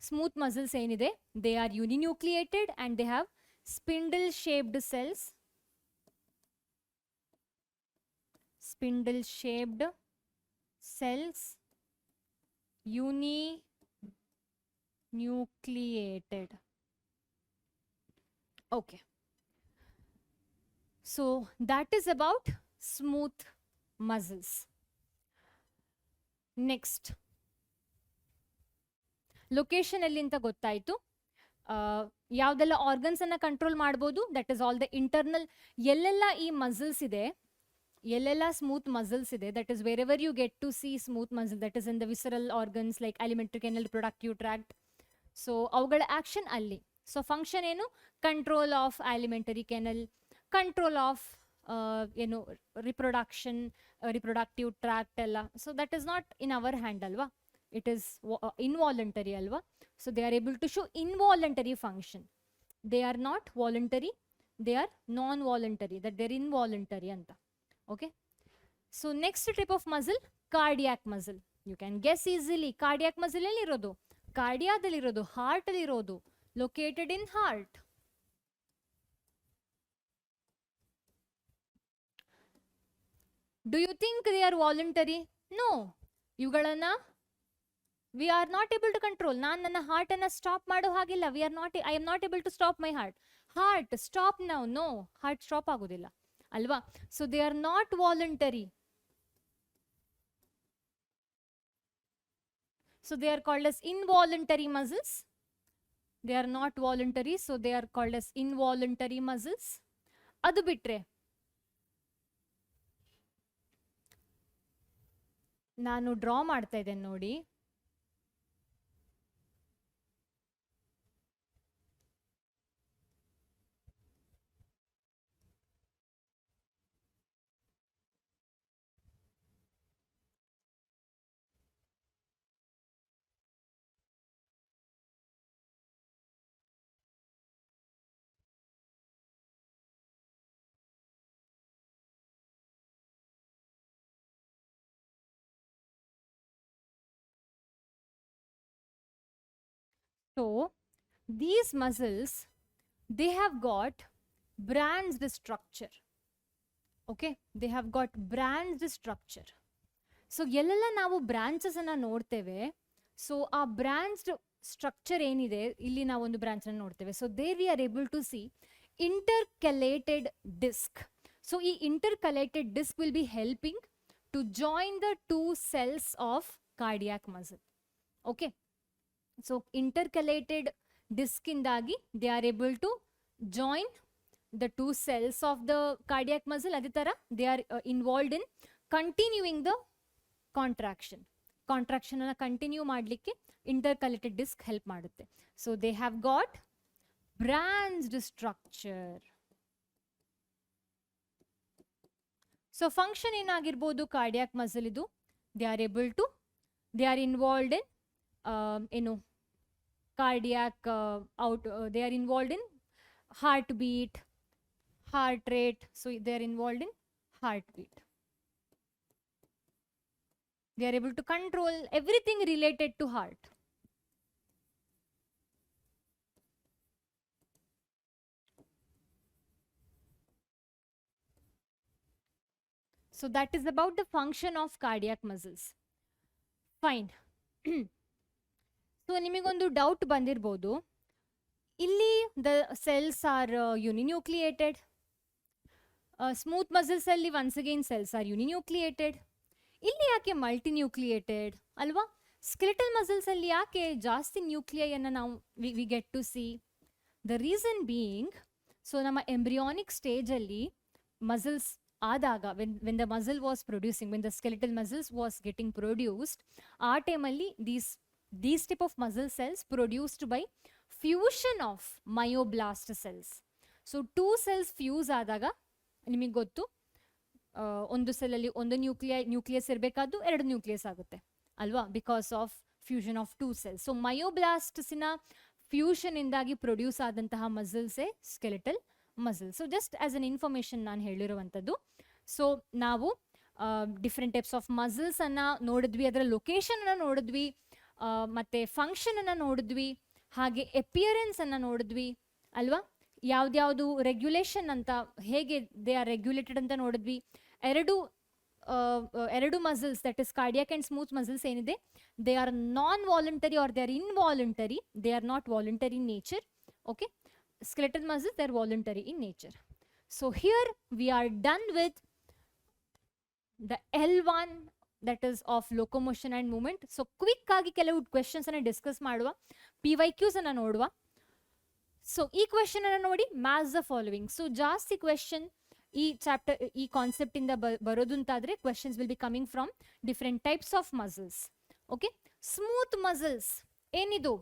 smooth muscles ಏನide, they are uninucleated and they have spindle shaped cells. Spindle shaped cells, uninucleated. Okay, so that is about smooth muscles. Next, location ಎಲ್ಲಿ ಅಂತ ಗೊತ್ತಾಯಿತು. ಯಾವುದೆಲ್ಲ organs ಅನ್ನ control ಮಾಡ್ಬೋದು, that is all the internal. ಎಲ್ಲೆಲ್ಲ ಈ muscles ಇದೆ, ಎಲ್ಲೆಲ್ಲ ಸ್ಮೂತ್ ಮಸಲ್ಸ್ ಇದೆ, that is wherever you get to see smooth muscle, that is in the visceral organs like alimentary canal, reproductive tract. So ಅವುಗಳ action ಅಲ್ಲಿ. So function ಏನು, control of alimentary canal, control of reproduction, reproductive tract ಎಲ್ಲ. So that is not in hour hand ಅಲ್ವಾ, it is involuntary ಅಲ್ವಾ. So they are able to show involuntary function. They are not voluntary, they are non voluntary, that they are involuntary ಅಂತ. Okay, so next type of muscle, cardiac muscle. You can guess easily, cardiac muscle ಎಲ್ಲಿರೋದು, ಕಾರ್ಡಿಯಾದಲ್ಲಿರೋದು, heart ಅಲ್ಲಿರೋದು, located in heart. Do you think they are voluntary? No. ಇವುಗಳನ್ನ we are not able to control. ನಾನು ನನ್ನ heart ಅನ್ನ stop ಮಾಡೋ ಹಾಗಿಲ್ಲ. I am not able to stop my heart. Heart stop now. No, heart stop ಆಗೋದಿಲ್ಲ ಅಲ್ವಾ. So they are not voluntary. So they are called as involuntary muscles. They are not voluntary, so they are called as involuntary muscles. ಅದು ಬಿಟ್ರೆ ನಾನು draw ಮಾಡ್ತಾ ಇದ್ದೇನೆ ನೋಡಿ. So these muscles, they have got branched structure. Okay, they have got branched structure. So ಎಲ್ಲೆಲ್ಲ ನಾವು branches ಅನ್ನ ನೋಡ್ತೇವೆ, ಸೊ ಆ ಬ್ರಾಂಚ್ಡ್ ಸ್ಟ್ರಕ್ಚರ್ ಏನಿದೆ, ಇಲ್ಲಿ ನಾವು ಒಂದು ಬ್ರಾಂಚ್ ಅನ್ನು ನೋಡ್ತೇವೆ. So there we are able to see intercalated disc. So ಈ intercalated disc will be helping to join the two cells of cardiac muscle. Okay, so intercalated disc ಇಂದಾಗಿ they are able to join the two cells of the cardiac muscle. ಅದೇ ತರ they are involved in continuing the contraction. Contraction ಅನ್ನ continue ಮಾಡಲಿಕ್ಕೆ intercalated disc help ಮಾಡುತ್ತೆ. So they have got branched structure. So function ಏನಾಗಿರ್ಬೋದು cardiac muscle ಇದು, they are involved ಇನ್ ಏನು cardiac they are involved in heartbeat, heart rate. So they are involved in heartbeat. They are able to control everything related to heart. So that is about the function of cardiac muscles. Fine. So ನಿಮಗೊಂದು doubt ಬಂದಿರ್ಬೋದು, ಇಲ್ಲಿ the cells are uninucleated, smooth muscles ಅಲ್ಲಿ once again cells are uninucleated, ಇಲ್ಲಿ ಯಾಕೆ multinucleated ಅಲ್ವಾ? Skeletal muscles ಅಲ್ಲಿ ಯಾಕೆ ಜಾಸ್ತಿ ನ್ಯೂಕ್ಲಿಯೈಯನ್ನು ನಾವು we get to see? The reason being, so ನಮ್ಮ ಎಂಬ್ರಿಯಾನಿಕ್ ಸ್ಟೇಜಲ್ಲಿ ಮಸಲ್ಸ್ ಆದಾಗ when the muscle was producing, when the skeletal muscles was getting produced, ಆ ಟೈಮಲ್ಲಿ these type of muscle cells produced by fusion of myoblast cells. So two cells fuse ಆದಾಗ ನಿಮಗೆ ಗೊತ್ತು, ಒಂದು ಸೆಲ್ಲಲ್ಲಿ ಒಂದು ನ್ಯೂಕ್ಲಿಯಸ್ ಇರಬೇಕಾದ್ದು ಎರಡು ನ್ಯೂಕ್ಲಿಯಸ್ ಆಗುತ್ತೆ ಅಲ್ವಾ, because of fusion of two cells. So ಮಯೋಬ್ಲಾಸ್ಟ್ಸಿನ ಫ್ಯೂಷನ್ ಇಂದಾಗಿ ಪ್ರೊಡ್ಯೂಸ್ ಆದಂತಹ ಮಸಲ್ಸೇ skeletal muscle. So just as an information ನಾನು ಹೇಳಿರುವಂಥದ್ದು. ಸೊ ನಾವು ಡಿಫ್ರೆಂಟ್ ಟೈಪ್ಸ್ ಆಫ್ ಮಸಲ್ಸ್ ಅನ್ನ ನೋಡಿದ್ವಿ, ಅದರ ಲೊಕೇಶನ್ ಅನ್ನ ನೋಡಿದ್ವಿ, ಮತ್ತೆ ಫಂಕ್ಷನ್ ಅನ್ನ ನೋಡಿದ್ವಿ, ಹಾಗೆ ಎಪಿಯರೆನ್ಸ್ ಅನ್ನ ನೋಡಿದ್ವಿ ಅಲ್ವಾ, ಯಾವ್ದ್ಯಾವುದು ರೆಗ್ಯುಲೇಷನ್ ಅಂತ, ಹೇಗೆ ದೇ ಆರ್ ರೆಗ್ಯುಲೇಟೆಡ್ ಅಂತ ನೋಡಿದ್ವಿ. ಎರಡು muscles, that is cardiac and smooth muscles ಏನಿದೆ, they are non voluntary or they are involuntary, they are not voluntary in nature. Okay, skeletal muscles, they are voluntary in nature. So here we are done with the L1, that is of locomotion and movement. So quick ಆಗಿ ಕೆಲವು questions ಅನ್ನ discuss ಮಾಡುವ, PYQs ಅನ್ನ ನೋಡುವ. So ಈ question ಅನ್ನ ನೋಡಿ, match the following. So ಜಾಸ್ತಿ ಕ್ವೆಶನ್ ಈ ಚಾಪ್ಟರ್, ಈ ಕಾನ್ಸೆಪ್ಟ್ ಇಂದ ಬರೋದು ಅಂತಾದ್ರೆ questions will be coming from different types of muscles. Okay, smooth muscles ಏನಿದು?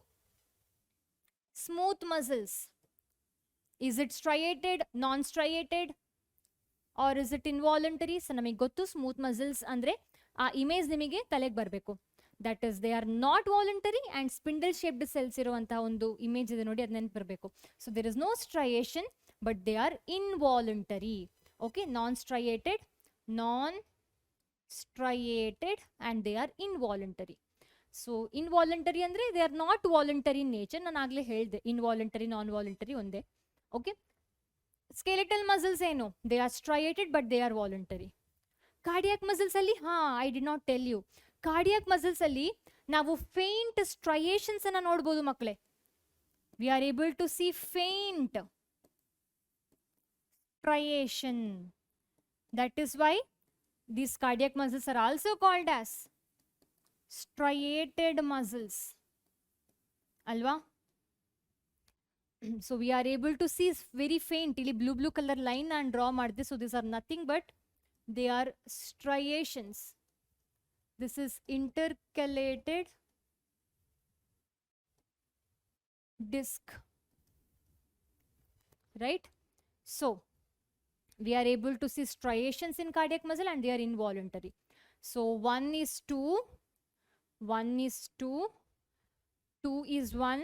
Smooth muscles, is it striated, non-striated, or is it involuntary? So ನಮಗೆ ಗೊತ್ತು ಸ್ಮೂತ್ ಮಸಲ್ಸ್ ಅಂದ್ರೆ ಆ ಇಮೇಜ್ ನಿಮಗೆ ತಲೆಗೆ ಬರಬೇಕು. That is they are not voluntary and spindle shaped cells ಇರುವಂತಹ ಒಂದು ಇಮೇಜ್ ಇದೆ ನೋಡಿ, ಅದು ನೆನಪು ಬರಬೇಕು. So there is no striation but they are involuntary. Okay, non-striated and they are involuntary. So involuntary ಅಂದ್ರೆ they are not voluntary in nature. ನಾನು ಆಗ್ಲೇ ಹೇಳಿದೆ ಇನ್ವಾಲಂಟರಿ ನಾನ್ ವಾಲಂಟರಿ ಒಂದೇ. ಓಕೆ, ಸ್ಕೆಲಿಟಲ್ ಮಸಲ್ಸ್ ಏನು? They are striated but they are voluntary. Cardiac muscles ಅಲ್ಲಿ I did not tell you, cardiac muscles ಅಲ್ಲಿ ನಾವು faint striations ಅನ್ನ ನೋಡಬಹುದು ಮಕ್ಕಳೇ. We are able to see faint striation. That is why these cardiac muscles are also called as striated muscles alwa. So we are able to see very faint, ಇಲ್ಲಿ blue color line and draw ಮಾಡಿದೆ. So these are nothing but they are striations. This is intercalated disc, right? So we are able to see striations in cardiac muscle and they are involuntary. So 1 is 2, 2 is 1,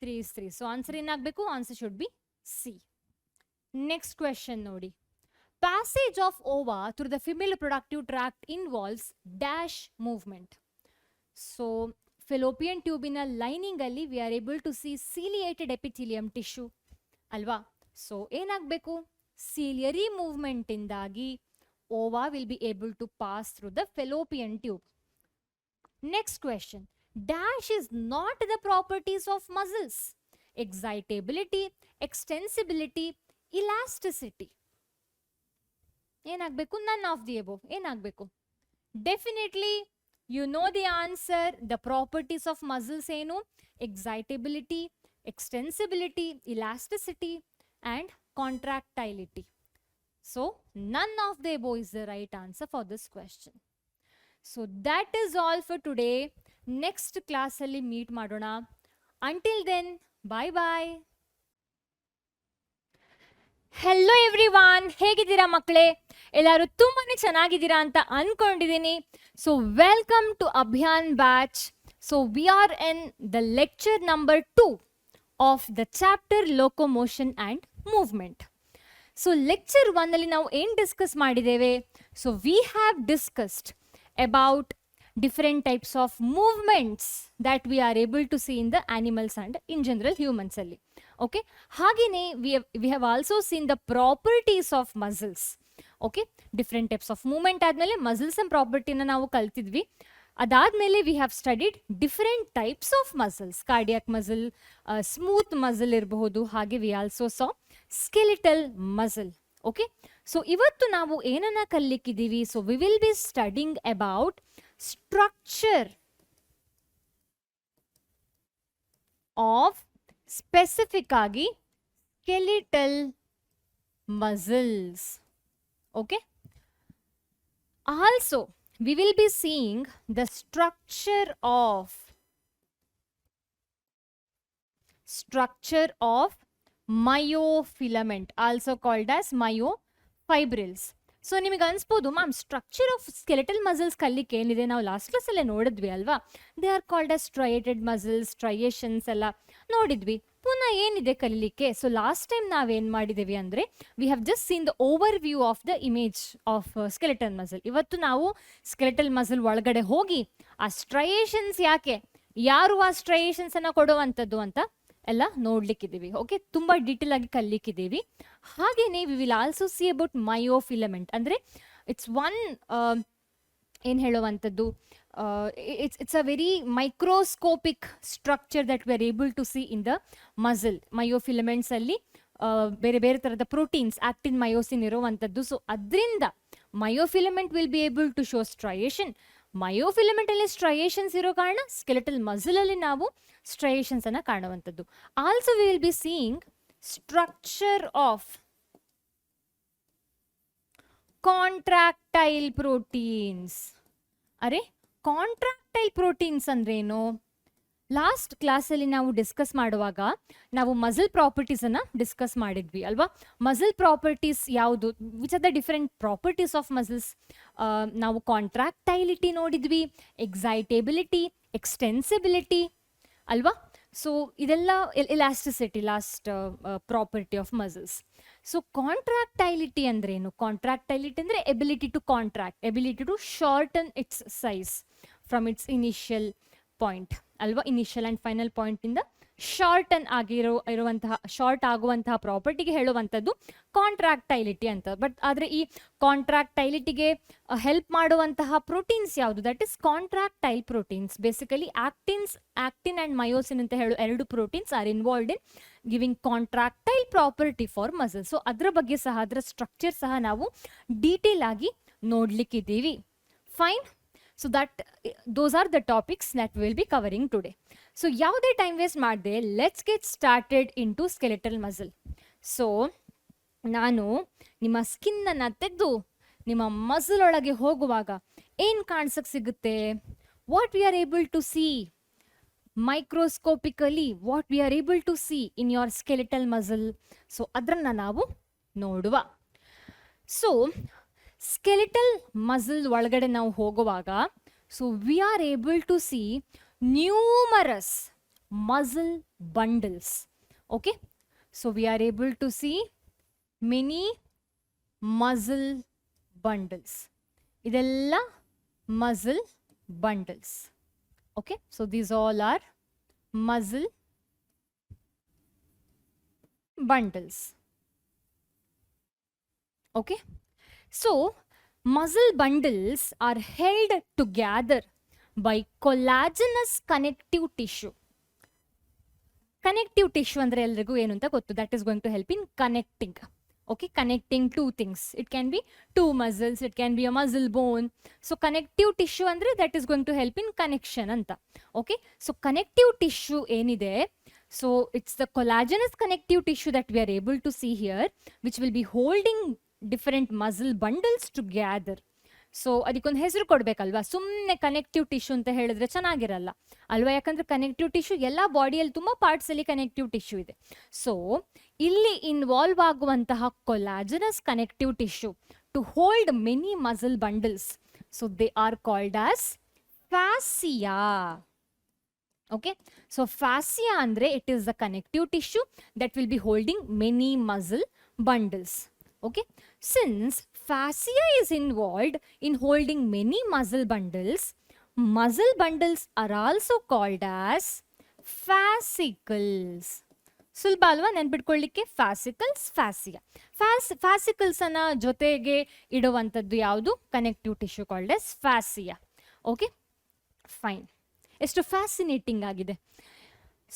3 is 3. So answer ಏನಾಗಬೇಕು? Answer should be C. Next question ನೋಡಿ. Passage of ova through the female reproductive tract involves dash movement. So fallopian tubinal lining ಅಲ್ಲಿ we are able to see ciliated epithelium tissue ಅಲ್ವಾ. So ಏನಾಗಬೇಕು? ciliary movement ಇಂದಾಗಿ ova will be able to pass through the fallopian tube. Next question. Dash is not the properties of muscles: excitability, extensibility, elasticity. ಏನಾಗಬೇಕು? none of the above. ಏನಾಗಬೇಕು? Definitely you know the answer. The properties of muscles ಏನು? excitability, extensibility, elasticity and contractility. So none of the above is the right answer for this question. So that is all for today. Next class alli meet madona. Until then, bye bye. Hello everyone, ಹೇಗಿದ್ದೀರಾ ಮಕ್ಕಳೇ? ಎಲ್ಲರೂ ತುಂಬಾನೇ ಚೆನ್ನಾಗಿದ್ದೀರಾ ಅಂತ ಅನ್ಕೊಂಡಿದ್ದೀನಿ. So welcome to Abhiyan batch. So we are in the lecture number 2 of the chapter locomotion and movement. So lecture 1 ಅಲ್ಲಿ ನಾವು ಏನು ಡಿಸ್ಕಸ್ ಮಾಡಿದ್ದೇವೆ? So we have discussed about different types of movements that we are able to see in the animals and in general humans alli. Okay, hagene we have also seen the properties of muscles. Okay, different types of movement admele muscles and property na ನಾವು ಕಲ್ತಿದ್ವಿ. ಅದಾದ್ಮೇಲೆ we have studied different types of muscles, cardiac muscle, smooth muscle ಇರಬಹುದು. ಹಾಗೆ we also saw skeletal muscle. Okay, so ಇವತ್ತು ನಾವು ಏನನ್ನ ಕಲಿಲಿಕ್ಕಿದ್ದೀವಿ? So we will be studying about structure of specific ಆಗಿ skeletal muscles. Okay, also we will be seeing the structure of myofilament, also called as myofibrils. So ನಿಮಗೆ ಅನ್ಸ್ಬೋದು, ma'am structure of skeletal muscles ಕಲಿಕ್ಕೆ ಏನಿದೆ, ನಾವು last ಕ್ಲಾಸಲ್ಲೇ ನೋಡಿದ್ವಿ ಅಲ್ವಾ? They are called as striated muscles, striations ಎಲ್ಲ ನೋಡಿದ್ವಿ. ಪುನಃ ಏನಿದೆ ಕಲಿಲಿಕ್ಕೆ? ಸೊ ಲಾಸ್ಟ್ ಟೈಮ್ ನಾವೇನು ಮಾಡಿದ್ದೀವಿ ಅಂದರೆ, we have just seen the over view of the image of skeletal muscle. ಇವತ್ತು ನಾವು ಸ್ಕೆಲೆಟಲ್ ಮಸಲ್ ಒಳಗಡೆ ಹೋಗಿ ಆ ಸ್ಟ್ರೈಯೇಷನ್ಸ್ ಯಾಕೆ, ಯಾರು ಆ ಸ್ಟ್ರೈಯೇಷನ್ಸನ್ನು ಕೊಡುವಂಥದ್ದು ಅಂತ ಎಲ್ಲ ನೋಡ್ಲಿಕ್ಕಿದ್ದೀವಿ. ಓಕೆ, ತುಂಬ ಡೀಟೇಲ್ ಆಗಿ ಕಲಿಕ್ಕಿದ್ದೀವಿ. ಹಾಗೆಯೇ we will also see about myofilament. ಅಂದರೆ ಇಟ್ಸ್ ಒನ್ ಏನು ಹೇಳುವಂಥದ್ದು, it's a very microscopic structure that we are able to see in the muscle. Myofilaments ಅಲ್ಲಿ ಬೇರೆ ಬೇರೆ ಥರದ ಪ್ರೋಟೀನ್ಸ್, ಆಕ್ಟಿನ್, ಮಯೋಸಿನ್ ಇರುವಂಥದ್ದು. ಸೊ ಅದರಿಂದ myofilament will be able to show striation. Myofilament ಅಲ್ಲಿ ಸ್ಟ್ರೈಯೇಷನ್ಸ್ ಇರೋ ಕಾರಣ ಸ್ಕೆಲೆಟಲ್ ಮಸಲ್ ಅಲ್ಲಿ ನಾವು ಸ್ಟ್ರೈಯೇಷನ್ಸ್ ಅನ್ನ ಕಾಣುವಂಥದ್ದು. Also we will be seeing structure of contractile proteins. ಅರೆ, ಕಾಂಟ್ರಾಕ್ಟೈಲ್ ಪ್ರೋಟೀನ್ಸ್ ಅಂದ್ರೇನು? ಲಾಸ್ಟ್ ಕ್ಲಾಸಲ್ಲಿ ನಾವು ಡಿಸ್ಕಸ್ ಮಾಡುವಾಗ ನಾವು ಮಸಲ್ ಪ್ರಾಪರ್ಟೀಸ್ ಅನ್ನ ಡಿಸ್ಕಸ್ ಮಾಡಿದ್ವಿ ಅಲ್ವಾ? ಮಸಲ್ ಪ್ರಾಪರ್ಟೀಸ್ ಯಾವುದು, which are the different properties of muscles? ನಾವು ಕಾಂಟ್ರಾಕ್ಟೈಲಿಟಿ ನೋಡಿದ್ವಿ, ಎಕ್ಸೈಟೇಬಿಲಿಟಿ, ಎಕ್ಸ್ಟೆನ್ಸಿಬಿಲಿಟಿ ಅಲ್ವಾ? ಸೊ ಇದೆಲ್ಲ elasticity, last property of muscles. So contractility ಅಂದ್ರೇನು? ಕಾಂಟ್ರಾಕ್ಟೈಲಿಟಿ ಅಂದರೆ ability to contract, ability to shorten its size from its initial point ಅಲ್ವಾ? Initial and final ಪಾಯಿಂಟಿಂದ shorten ಇರುವಂತಹ, short ಆಗುವಂತಹ ಪ್ರಾಪರ್ಟಿಗೆ ಹೇಳುವಂಥದ್ದು ಕಾಂಟ್ರಾಕ್ಟೈಲಿಟಿ ಅಂತ. ಬಟ್ ಆದರೆ ಈ ಕಾಂಟ್ರಾಕ್ಟೈಲಿಟಿಗೆ ಹೆಲ್ಪ್ ಮಾಡುವಂತಹ ಪ್ರೋಟೀನ್ಸ್ ಯಾವುದು? That is contractile proteins. Basically actin and myosin ಅಂತ ಹೇಳೋ 2 proteins R involved in giving contractile property for muscle. So ಅದರ ಬಗ್ಗೆ ಸಹ, ಅದರ ಸ್ಟ್ರಕ್ಚರ್ ಸಹ ನಾವು ಡೀಟೇಲ್ ಆಗಿ ನೋಡ್ಲಿಕ್ಕಿದ್ದೀವಿ. Fine. So those are the topics that we will be covering today. So ಯಾವುದೇ ಟೈಮ್ ವೇಸ್ಟ್ ಮಾಡದೆ let's get started into skeletal muscle. So ನಾನು ನಿಮ್ಮ ಸ್ಕಿನ್ನನ್ನು ತೆಗೆದು ನಿಮ್ಮ ಮಸಲ್ ಒಳಗೆ ಹೋಗುವಾಗ ಏನು ಕಾಣಿಸಕ್ಕೆ ಸಿಗುತ್ತೆ? What we are able to see microscopically, what we are able to see in your skeletal muscle. So ಅದನ್ನು ನಾವು ನೋಡುವ. ಸೊ ಸ್ಕೆಲೆಟಲ್ ಮಸಲ್ ಒಳಗಡೆ ನಾವು ಹೋಗುವಾಗ, so we are able to see numerous muscle bundles. Okay, so we are able to see many muscle bundles. ಇದೆಲ್ಲ muscle bundles. Okay, so these all are muscle bundles. Okay, so muscle bundles are held together by collagenous connective tissue. Connective tissue ಅಂದ್ರೆ ಎಲ್ಲರಿಗೂ ಏನು ಅಂತ ಗೊತ್ತು. That is going to help in connecting. Okay, connecting two things. It can be two muscles, it can be a muscle bone. So connective tissue ಅಂದ್ರೆ that is going to help in connection ಅಂತ. Okay, so connective tissue ಏನಿದೆ, so it's the collagenous connective tissue that we are able to see here, which will be holding different muscle bundles together. So ಅದಕ್ಕೊಂದು ಹೆಸರು ಕೊಡ್ಬೇಕಲ್ವಾ, ಸುಮ್ಮನೆ connective tissue ಅಂತ ಹೇಳಿದ್ರೆ ಚೆನ್ನಾಗಿರಲ್ಲ ಅಲ್ವಾ, ಯಾಕಂದ್ರೆ ಕನೆಕ್ಟಿವ್ ಟಿಶ್ಯೂ ಎಲ್ಲ ಬಾಡಿಯಲ್ಲಿ ತುಂಬ ಪಾರ್ಟ್ಸ್ ಅಲ್ಲಿ ಕನೆಕ್ಟಿವ್ ಟಿಶ್ಯೂ ಇದೆ. ಸೊ ಇಲ್ಲಿ ಇನ್ವಾಲ್ವ್ ಆಗುವಂತಹ collagenous connective tissue to hold many muscle bundles, so they are called as fascia. Okay, so fascia andre it is the connective tissue that will be holding many muscle bundles. Okay, since fascia is involved in holding many muscle bundles are also called as fascicles. ಸುಲಭ ಅಲ್ವಾ ನೆನ್ಪಿಟ್ಕೊಳ್ಳಿಕ್ಕೆ? ಫ್ಯಾಸಿಕಲ್ಸ್, ಫ್ಯಾಸಿಯಾ. ಫ್ಯಾಸಿಕಲ್ಸ್ ಅನ್ನ ಜೊತೆಗೆ ಇಡುವಂಥದ್ದು ಯಾವುದು? Connective tissue called as fascia. Okay fine. ಎಷ್ಟು fascinating ಆಗಿದೆ.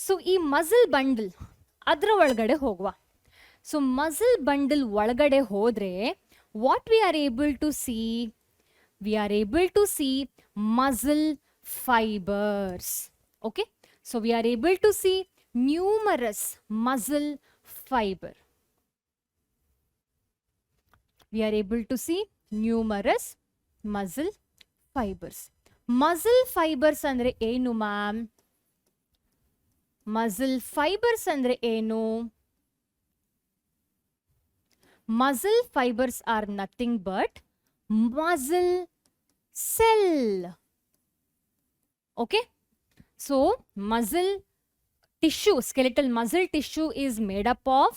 So ಈ muscle bundle ಅದರ ಒಳಗಡೆ ಹೋಗುವ. ಸೊ ಮಸಲ್ ಬಂಡಲ್ ಒಳಗಡೆ ಹೋದ್ರೆ what we are able to see? We are able to see muscle fibres. Okay, so we are able to see numerous muscle fiber. We are able to see numerous muscle fibers. Muscle fibers andre enu ma'am? Muscle fibers andre enu? Muscle fibers are nothing but muscle cell. Okay, so muscle tissue, skeletal muscle tissue is made up of,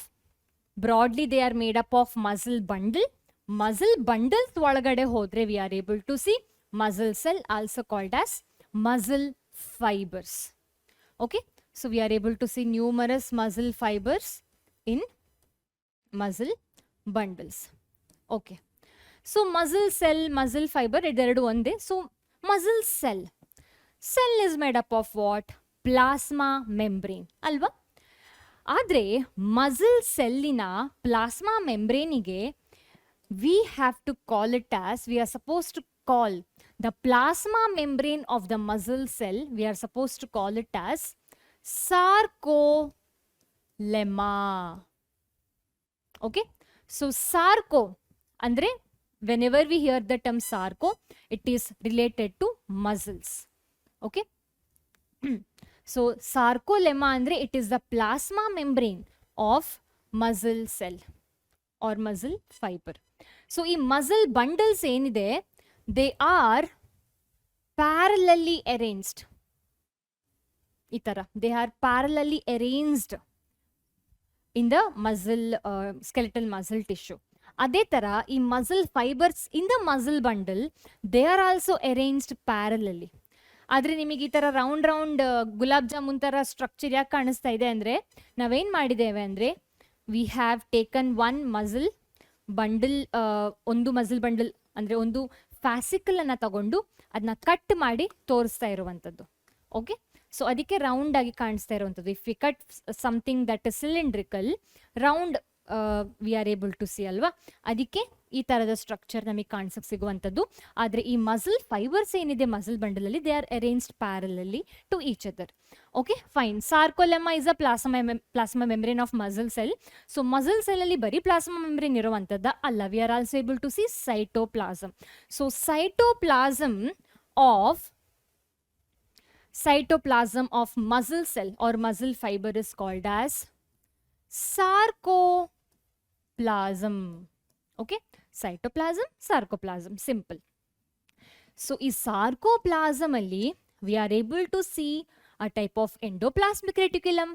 broadly they are made up of muscle bundle. Muscle bundles ಒಳಗಡೆ ಹೋದ್ರೆ we are able to see muscle cell, also called as muscle fibers. Okay, so we are able to see numerous muscle fibers in muscle bundles. Okay, so muscle cell, muscle fiber ಇದೆರಡು ಒಂದೇ. So muscle cell, cell is made up of what? Plasma membrane ಅಲ್ವಾ? ಆದರೆ muscle ಸೆಲ್ಲಿನ plasma ಮೆಂಬ್ರೇನಿಗೆ we have to call it as, we are suppose to call the plasma membrane of the muscle cell, we are suppose to call it as sarcolemma. Okay, so sarco ಅಂದರೆ whenever we hear the term sarco, it is related to muscles. Okay, so sarcolemma andre it is the plasma membrane of muscle cell or muscle fiber. So ee muscle bundles enide they are parallelly arranged. Itara they are parallelly arranged in the muscle skeletal muscle tissue. ಅದೇ ತರ ಈ muscle fibres in the muscle bundle they are also arranged ಪ್ಯಾರಲಲ್ಲಿ. ಆದರೆ ನಿಮಗೆ ಈ ಥರ round round gulab jamun ಥರ structure ಯಾಕೆ ಕಾಣಿಸ್ತಾ ಇದೆ ಅಂದರೆ, ನಾವೇನು ಮಾಡಿದ್ದೇವೆ ಅಂದರೆ we have taken one muscle bundle, ಒಂದು ಮಸಲ್ ಬಂಡಲ್ ಅಂದರೆ ಒಂದು ಫ್ಯಾಸಿಕಲನ್ನು ತಗೊಂಡು ಅದನ್ನ ಕಟ್ ಮಾಡಿ ತೋರಿಸ್ತಾ ಇರುವಂಥದ್ದು. ಓಕೆ, ಸೊ ಅದಕ್ಕೆ ರೌಂಡ್ ಆಗಿ ಕಾಣಿಸ್ತಾ ಇರುವಂಥದ್ದು. If we cut something that is cylindrical round we are able to see ಅಲ್ವಾ, ಅದಕ್ಕೆ ಈ ಥರದ ಸ್ಟ್ರಕ್ಚರ್ ನಮಗೆ ಕಾಣಿಸಕ್ಕೆ ಸಿಗುವಂಥದ್ದು. ಆದರೆ ಈ ಮಸಲ್ ಫೈಬರ್ಸ್ ಏನಿದೆ ಮಸಲ್ ಬಂಡಲಲ್ಲಿ ದೇ ಆರ್ ಅರೇಂಜ್ಡ್ ಪ್ಯಾರಲಲ್ಲಿ to each other. Okay fine. Sarcolemma is a plasma membrane of muscle cell. So muscle ಸೆಲ್ಲಲ್ಲಿ ಬರೀ ಪ್ಲಾಸ್ಮಾ ಮೆಂಬ್ರೇನ್ ಇರುವಂಥದ್ದು ಅಲ್ಲ, we are also able to see cytoplasm. So cytoplasm of muscle cell or muscle fiber is called as sarcoplasm. Okay, cytoplasm, sarcoplasm, simple. So is sarcoplasm alli we are able to see a type of endoplasmic reticulum.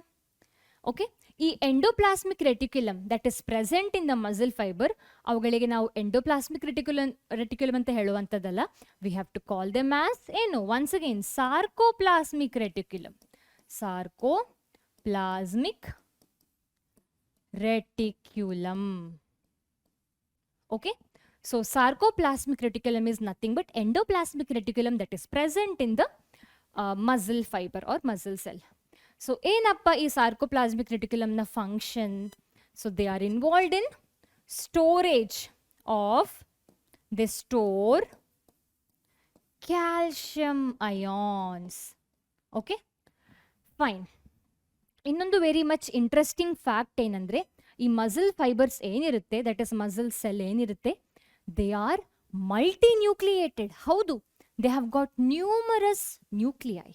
Okay, ಈ endoplasmic reticulum that is present in the muscle fibre, ಅವುಗಳಿಗೆ ನಾವು endoplasmic reticulum ಅಂತ ಹೇಳುವಂಥದ್ದಲ್ಲ, we have to call them as ಏನು, once again sarcoplasmic reticulum. Sarcoplasmic reticulum. Okay, so sarcoplasmic reticulum is nothing but endoplasmic reticulum that is present in the muscle fiber or muscle cell. So ಏನಪ್ಪ ಈ sarcoplasmic reticulum ನ function? So they are involved in storage of, they store calcium ions. Okay fine. ಇನ್ನೊಂದು very much interesting fact ಏನಂದರೆ, ಈ muscle fibres ಏನಿರುತ್ತೆ that is muscle cell ಏನಿರುತ್ತೆ they are multinucleated, ಹೌದು, they have got numerous nuclei.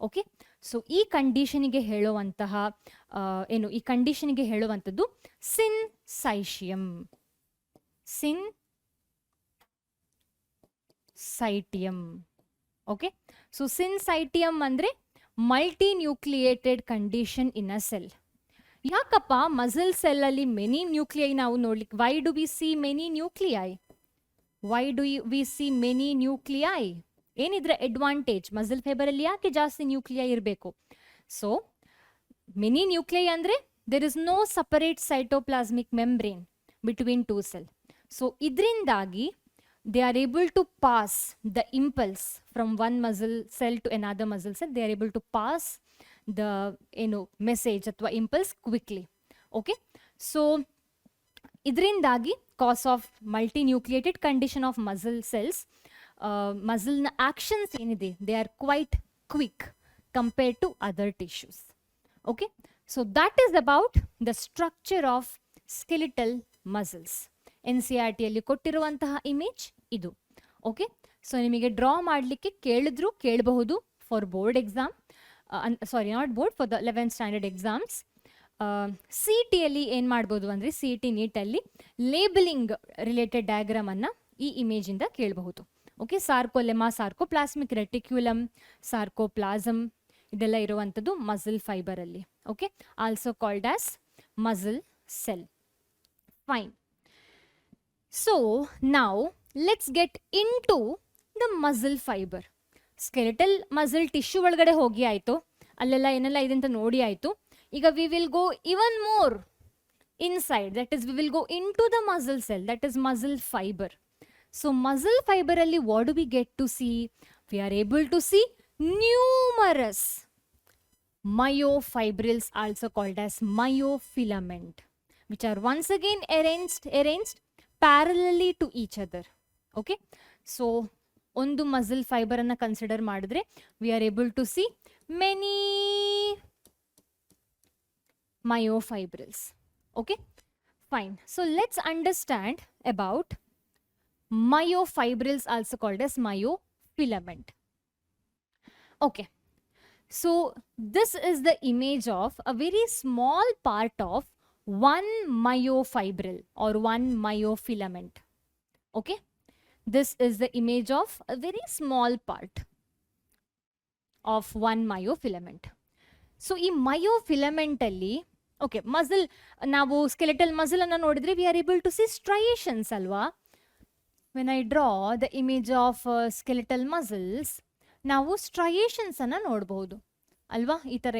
Okay, so ಈ ಕಂಡೀಷನಿಗೆ ಹೇಳುವಂತಹ ಈ ಕಂಡೀಷನಿಗೆ ಹೇಳುವಂಥದ್ದು ಸಿನ್ಸೈಷಿಯಂ, ಸಿನ್ಸೈಟಿಯಂ. ಓಕೆ, ಸೊ ಸಿನ್ಸೈಟಿಯಂ ಅಂದ್ರೆ multinucleated condition in a cell. ಯಾಕಪ್ಪ ಮಸಲ್ ಸೆಲ್ ಅಲ್ಲಿ ಮೆನಿ ನ್ಯೂಕ್ಲಿಯೈ ನಾವು ನೋಡ್ಲಿಕ್ಕೆ, why do we see many nuclei? Why do we see many nuclei? ಏನಿದ್ರೆ ಅಡ್ವಾಂಟೇಜ್? ಮಸಲ್ ಫೈಬರ್ ಅಲ್ಲಿ ಯಾಕೆ ಜಾಸ್ತಿ ನ್ಯೂಕ್ಲಿಯೈ ಇರಬೇಕು? ಸೊ ಮೆನಿ ನ್ಯೂಕ್ಲಿಯೈ ಅಂದ್ರೆ there is no separate cytoplasmic membrane between two cell. So ಇದರಿಂದಾಗಿ they are able to pass the impulse from one muscle cell to another muscle cell. They are able to pass the message athwa impulse quickly. Okay, so idrindagi cause of multinucleated condition of muscle cells, muscle na actions enide, they are quite quick compared to other tissues. Okay, so that is about the structure of skeletal muscles. NCERT ಅಲ್ಲಿ ಕೊಟ್ಟಿರುವಂತಹ image ಇದು. Okay, so ನಿಮಗೆ draw ಮಾಡಲಿಕ್ಕೆ ಕೇಳಬಹುದು for board exam, sorry not board, for the 11th standard exams. CET ಅಲ್ಲಿ ಏನು ಮಾಡ್ಬೋದು ಅಂದರೆ, CET ನೀಟಲ್ಲಿ ಲೇಬಲಿಂಗ್ ರಿಲೇಟೆಡ್ ಡಯಾಗ್ರಾಮ್ ಅನ್ನು ಈ ಇಮೇಜಿಂದ ಕೇಳಬಹುದು. ಓಕೆ, ಸಾರ್ಕೋಲೆಮಾ, ಸಾರ್ಕೋಪ್ಲಾಸ್ಮಿಕ್ ರೆಟಿಕ್ಯುಲಮ್, ಸಾರ್ಕೋಪ್ಲಾಸಮ್ ಇದೆಲ್ಲ ಇರುವಂಥದ್ದು ಮಸಲ್ ಫೈಬರಲ್ಲಿ. Okay, also called as muscle cell. Fine. So now let's get into the muscle fiber. Skeletal muscle tissue ಒಳಗಡೆ ಹೋಗಿ ಆಯಿತು, ಅಲ್ಲೆಲ್ಲ ಏನೆಲ್ಲ ಇದೆ ಅಂತ ನೋಡಿ ಆಯಿತು. ಈಗ we will go even more inside, that is we will go into the muscle cell, that is muscle fiber. So muscle fiber ಅಲ್ಲಿ what do we get to see? We are able to see numerous myofibrils, also called as myofilament, which are once again arranged parallelly to each other. Okay, so ಒಂದು muscle fibre ಅನ್ನ consider ಮಾಡಿದ್ರೆ we are able to see many myofibrils. Okay, fine. So let's understand about myofibrils, also called as myofilament. Okay, so this is the image of a very small part of one myofibril or one myofilament. Okay, this is the image of a very small part of one myofilament. So ಈ myofilament ಅಲ್ಲಿ okay, muscle, ನಾವು skeletal muscle ಅನ್ನು ನೋಡಿದ್ರೆ we are able to see striations ಅಲ್ವಾ? When I draw the image of skeletal muscles, ನಾವು striations ಅನ್ನು ನೋಡಬಹುದು ಅಲ್ವಾ? ಈ ತರ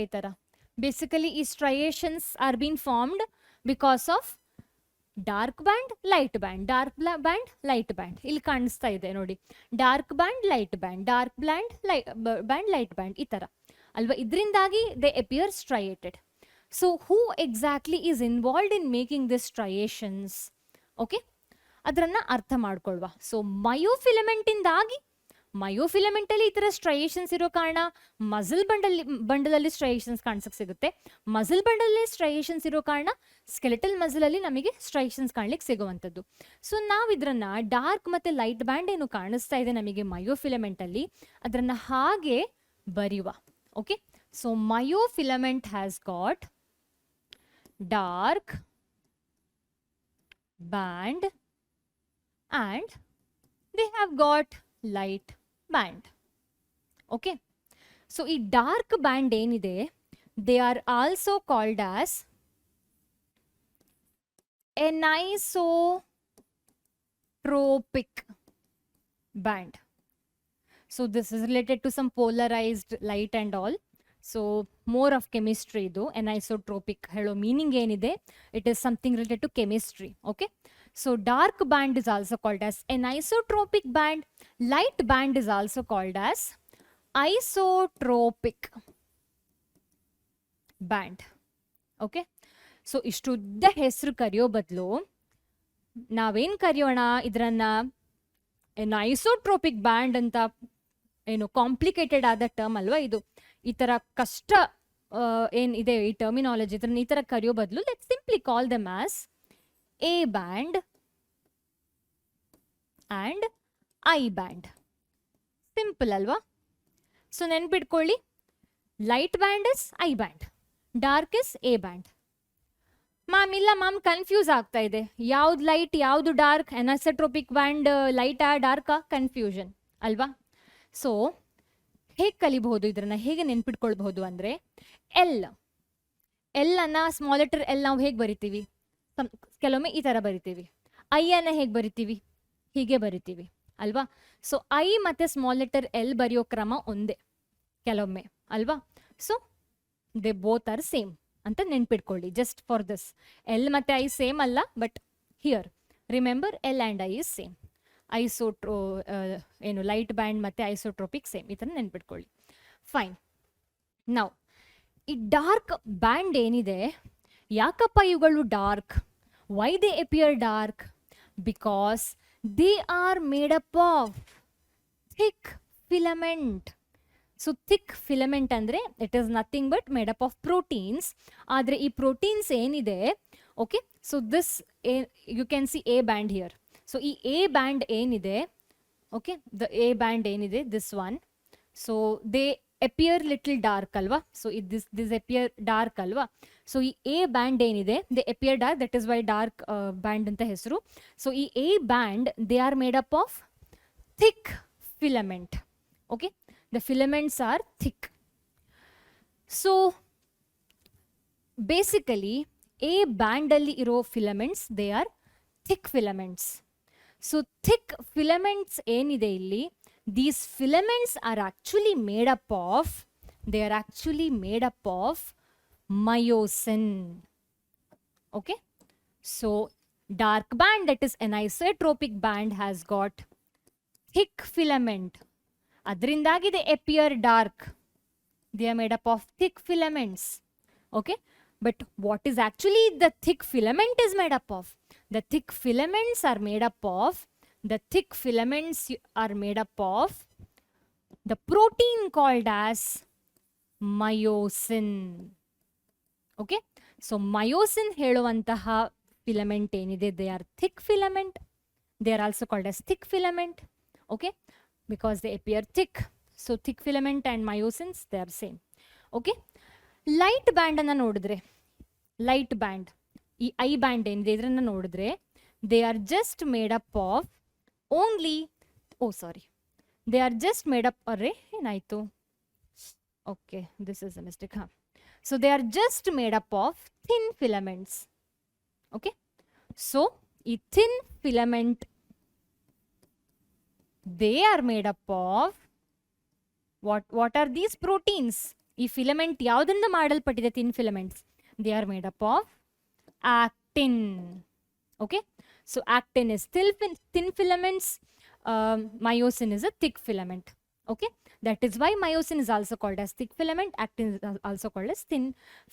basically ಈ striations are being formed because of dark band, light band, dark band, light band. ಇಲ್ಲಿ ಕಾಣಿಸ್ತಾ ಇದೆ ನೋಡಿ, dark band, light band, dark band, light band ಈ ತರ ಅಲ್ವಾ? ಇದರಿಂದಾಗಿ they appear striated. So who exactly is involved in making these striations? Okay, ಅದನ್ನ ಅರ್ಥ ಮಾಡ್ಕೊಳ್ವಾ. ಸೊ ಮಯೋಫಿಲಮೆಂಟ್ ಇಂದಾಗಿ, ಮಯೋಫಿಲಮೆಂಟ್ ಅಲ್ಲಿ ಈ ತರ ಸ್ಟ್ರೈಯೇಷನ್ಸ್ ಇರೋ ಕಾರಣ ಮಸಲ್ ಬಂಡಲಲ್ಲಿ ಸ್ಟ್ರೈಯೇಷನ್ಸ್ ಕಾಣಿಸಕ್ ಸಿಗುತ್ತೆ. ಮಸಲ್ ಬಂಡಲಲ್ಲಿ ಸ್ಟ್ರೈಯೇಷನ್ಸ್ ಇರೋ ಕಾರಣ ಸ್ಕೆಲೆಟಲ್ ಮಸಲ್ ಅಲ್ಲಿ ನಮಗೆ ಸ್ಟ್ರೈಯೇಷನ್ಸ್ ಕಾಣ್ಲಿಕ್ಕೆ ಸಿಗುವಂಥದ್ದು. ಸೊ ನಾವು ಇದ್ರನ್ನ ಡಾರ್ಕ್ ಮತ್ತೆ ಲೈಟ್ ಬ್ಯಾಂಡ್ ಏನು ಕಾಣಿಸ್ತಾ ಇದೆ ನಮಗೆ ಮಯೋಫಿಲಮೆಂಟ್ ಅಲ್ಲಿ, ಅದನ್ನ ಹಾಗೆ ಬರೆಯುವ. Okay, so myofilament has got dark band and they have got light band. Okay, so ಈ dark band ಏನಿದೆ, they are also called as anisotropic band. So this is related to some polarized light and all. So more of chemistry ಇದು anisotropic ಹೇಳೋ meaning ಏನಿದೆ, it is something related to chemistry. Okay, so dark band is also called as anisotropic band. Light band is also called as isotropic band. Okay, so ಇಷ್ಟುದ್ದ ಹೆಸರು ಕರೆಯೋ ಬದಲು ನಾವೇನ್ ಕರೆಯೋಣ ಇದರನ್ನ, isotropic band ಅಂತ ಏನು ಕಾಂಪ್ಲಿಕೇಟೆಡ್ ಆದ ಟರ್ಮ್ ಅಲ್ವಾ ಇದು. ಈ ತರ ಕಷ್ಟ ಏನಿದೆ ಈ ಟರ್ಮಿನಾಲಜಿ, ಇದನ್ನ ಈ ತರ ಕರೆಯೋ ಬದಲು let's simply call them as A band and I band. Simple ಅಲ್ವಾ? ಸೊ ನೆನ್ಪಿಟ್ಕೊಳ್ಳಿ, light band is I band, dark is A band. Ma'am ಇಲ್ಲ ಮ್ಯಾಮ್ ಕನ್ಫ್ಯೂಸ್ ಆಗ್ತಾ ಇದೆ, ಯಾವ್ದು ಲೈಟ್ ಯಾವುದು ಡಾರ್ಕ್, ಅನೈಸೋಟ್ರೋಪಿಕ್ ಬ್ಯಾಂಡ್ ಲೈಟಾ ಡಾರ್ಕಾ, ಕನ್ಫ್ಯೂಷನ್ ಅಲ್ವಾ? ಸೊ ಹೇಗೆ ಕಲಿಬಹುದು, ಇದನ್ನ ಹೇಗೆ ನೆನ್ಪಿಟ್ಕೊಳ್ಬಹುದು ಅಂದರೆ, ಎಲ್ ಅನ್ನ ಸ್ಮಾಲ್ ಲೆಟರ್ ಎಲ್ ನಾವು ಹೇಗೆ ಬರಿತೀವಿ, ಕೆಲವೊಮ್ಮೆ ಈ ಥರ ಬರಿತೀವಿ. ಐ ಅನ್ನ ಹೇಗೆ ಬರಿತೀವಿ, ಹೀಗೆ ಬರಿತೀವಿ ಅಲ್ವಾ? ಸೊ ಐ ಮತ್ತು ಸ್ಮಾಲ್ ಲೆಟರ್ ಎಲ್ ಬರೆಯೋ ಕ್ರಮ ಒಂದೇ ಕೆಲವೊಮ್ಮೆ ಅಲ್ವಾ? So they both are same ಅಂತ ನೆನ್ಪಿಟ್ಕೊಳ್ಳಿ. ಜಸ್ಟ್ ಫಾರ್ ದಿಸ್, ಎಲ್ ಮತ್ತು ಐ ಸೇಮ್ ಅಲ್ಲ, but here remember L and I is same. ಏನು ಲೈಟ್ ಬ್ಯಾಂಡ್ ಮತ್ತು ಐಸೋಟ್ರೋಪಿಕ್ ಸೇಮ್, ಈ ಥರ ನೆನ್ಪಿಟ್ಕೊಳ್ಳಿ. ಫೈನ್. ನಾವು ಈ ಡಾರ್ಕ್ ಬ್ಯಾಂಡ್ ಏನಿದೆ, ಯಾಕಪ್ಪ ಇವುಗಳು dark, why they appear dark? Because they are made up of thick filament. So thick filament ಅಂದರೆ it is nothing but made up of proteins. ಆದರೆ ಈ ಪ್ರೋಟೀನ್ಸ್ ಏನಿದೆ, okay, so this you can see A band here. So ಈ A band ಏನಿದೆ, okay, the A band ಏನಿದೆ, this one, so they appear little dark ಅಲ್ವಾ? So this appear dark ಅಲ್ವಾ? So ಈ A band ಏನಿದೆ, they appear dark, that is Y dark band ಅಂತ ಹೆಸರು. So ಈ A band they are made up of thick filament. Okay, the filaments are thick. So basically A band alli iro filaments, they are thick filaments. So thick filaments enide illi, these filaments are actually made up of, they are actually made up of myosin. Okay, so dark band, that is anisotropic band, has got thick filament. ಅದರಿಂದಾಗಿ they appear dark. They are made up of thick filaments. Okay, but what is actually the thick filament is made up of? The thick filaments are made up of, the thick filaments are made up of the protein called as myosin. Okay, so myosin ಹೇಳುವಂತಹ filament ಏನಿದೆ, they are thick filament. They are also called as thick filament. Okay, because they appear thick. So thick filament and myosins, they are same. Okay, light band anna nodidre, light band, ee I band enide idranna nodidre, they are just made up of only, oh sorry, they are just made up, arre enaitu, okay, this is a mistake, huh? So they are just made up of thin filaments. Okay, so ee thin filament, they are made up of what are these proteins? ಈ filament ಯಾವುದರಿಂದ ಮಾಡಲ್ಪಟ್ಟಿದೆ, thin filaments? They are made up of actin. Okay, so actin is thin filaments, myosin is a thick filament. Okay, that is why myosin is also called as thick filament, actin is also called as thin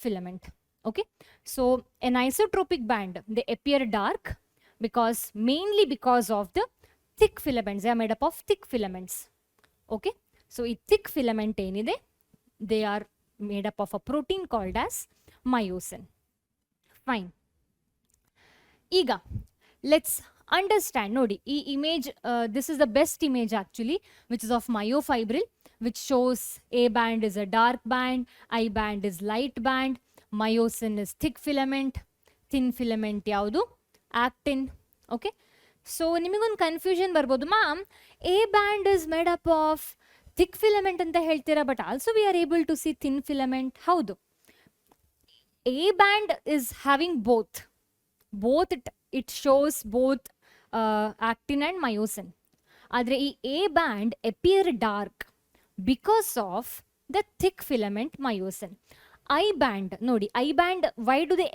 filament. Okay, so an isotropic band, they appear dark because mainly because of the thick filaments. They are made up of thick filaments. Okay, so ಈ thick filament ಏನಿದೆ, they are made up of a protein called as myosin. Fine. ಈಗ let's understand. ನೋಡಿ, ಈ image, this is the best image actually, which is of myofibril, which shows A band is a dark band, I band is light band, myosin is thick filament, thin filament ಯಾವುದು, actin. Okay, so ನಿಮಗೊಂದು confusion ಬರ್ಬೋದು, ma'am A band is made up of thick filament ಅಂತ ಹೇಳ್ತೀರಾ, but also we are able to see thin filament. ಹೌದು, A band is having both it shows both actin and myosin. ಆದರೆ ಈ A band appear dark because of the thick filament myosin. I band ನೋಡಿ, I band why do they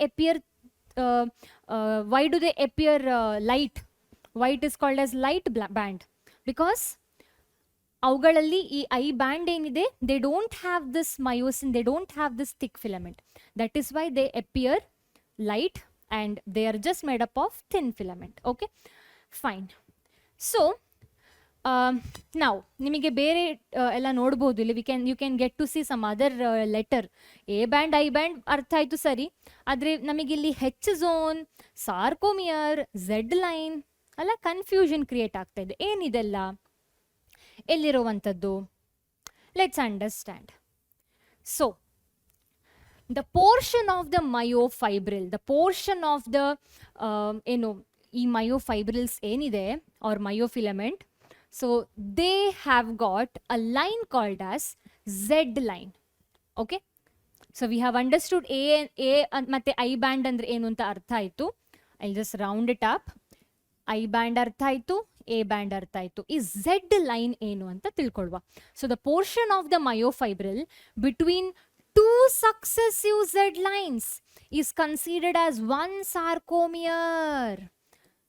appear light? Why it is called as light band? Because ಅವುಗಳಲ್ಲಿ ಈ I band ಏನಿದೆ, they don't have this myosin, they don't have this thick filament. That is why they appear light and they are just made up of thin filament. Okay, fine. So now ನಿಮಗೆ ಬೇರೆ ಎಲ್ಲ ನೋಡ್ಬೋದು ಇಲ್ಲಿ, you can get to see some other letter. A band, I band ಅರ್ಥ ಆಯ್ತು ಸರಿ, ಆದರೆ ನಮಗಿಲ್ಲಿ H zone, sarcomere, Z line, ಅಲ್ಲ, ಕನ್ಫ್ಯೂಷನ್ ಕ್ರಿಯೇಟ್ ಆಗ್ತಾ ಇದೆ. ಏನಿದೆಲ್ಲ, ಎಲ್ಲಿರುವಂಥದ್ದು? Let's understand. So the portion of the myofibril, the portion of the ಈ myofibrils ಏನಿದೆ or myofilament, so they have got a line called as Z line. Okay, so we have understood A ಮತ್ತೆ I band ಅಂದ್ರೆ ಏನು ಅಂತ ಅರ್ಥ ಆಯ್ತು. I'll just round it up. I band ಅರ್ಥ ಆಯ್ತು, A band ಅರ್ಥ ಆಯ್ತು. ಈ Z line ಏನು ಅಂತ ತಿಳ್ಕೊಳ್ಳುವ. So the portion of the myofibril between two successive Z lines is considered as one sarcomere.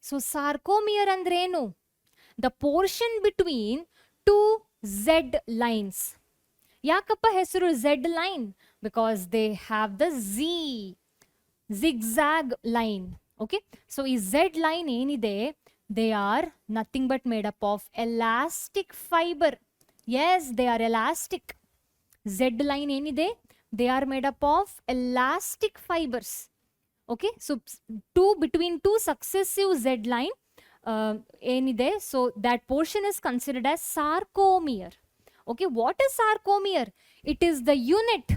So sarcomere ಅಂದ್ರೆ ಏನು? The portion between two Z lines. ಯಾಕಪ್ಪ ಹೆಸರು Z line? Because they have the zigzag line. Okay, so ಈ Z line ಏನಿದೆ, they are nothing but made up of elastic fiber. Yes, they are elastic. Z line ಏನಿದೆ, they are made up of elastic fibers. Okay, so between two successive Z line ಏನಿದೆ, so that portion is considered as sarcomere. Okay, what is sarcomere? It is the unit,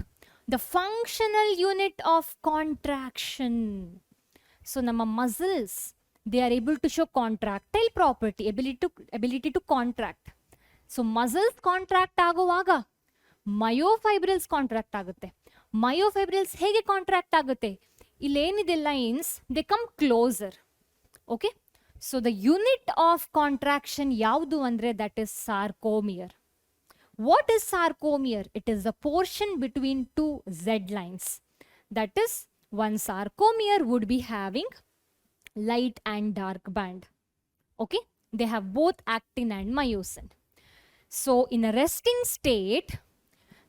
the functional unit of contraction. So ನಮ್ಮ muscles, they are able to show contractile property, ability to contract. So muscles contract ಆಗುವಾಗ ಮಯೋಫೈಬ್ರಿಲ್ಸ್ contract ಆಗುತ್ತೆ. ಮಯೋಫೈಬ್ರಿಲ್ಸ್ ಹೇಗೆ contract ಆಗುತ್ತೆ? ಇಲ್ಲೇನಿದೆ lines, they come closer. Okay, so the unit of contraction ಯಾವುದು ಅಂದರೆ that is sarcomere. What is sarcomere? It is the portion between two Z lines. That is one sarcomere would be having light and dark band. Okay, they have both actin and myosin. So in a resting state,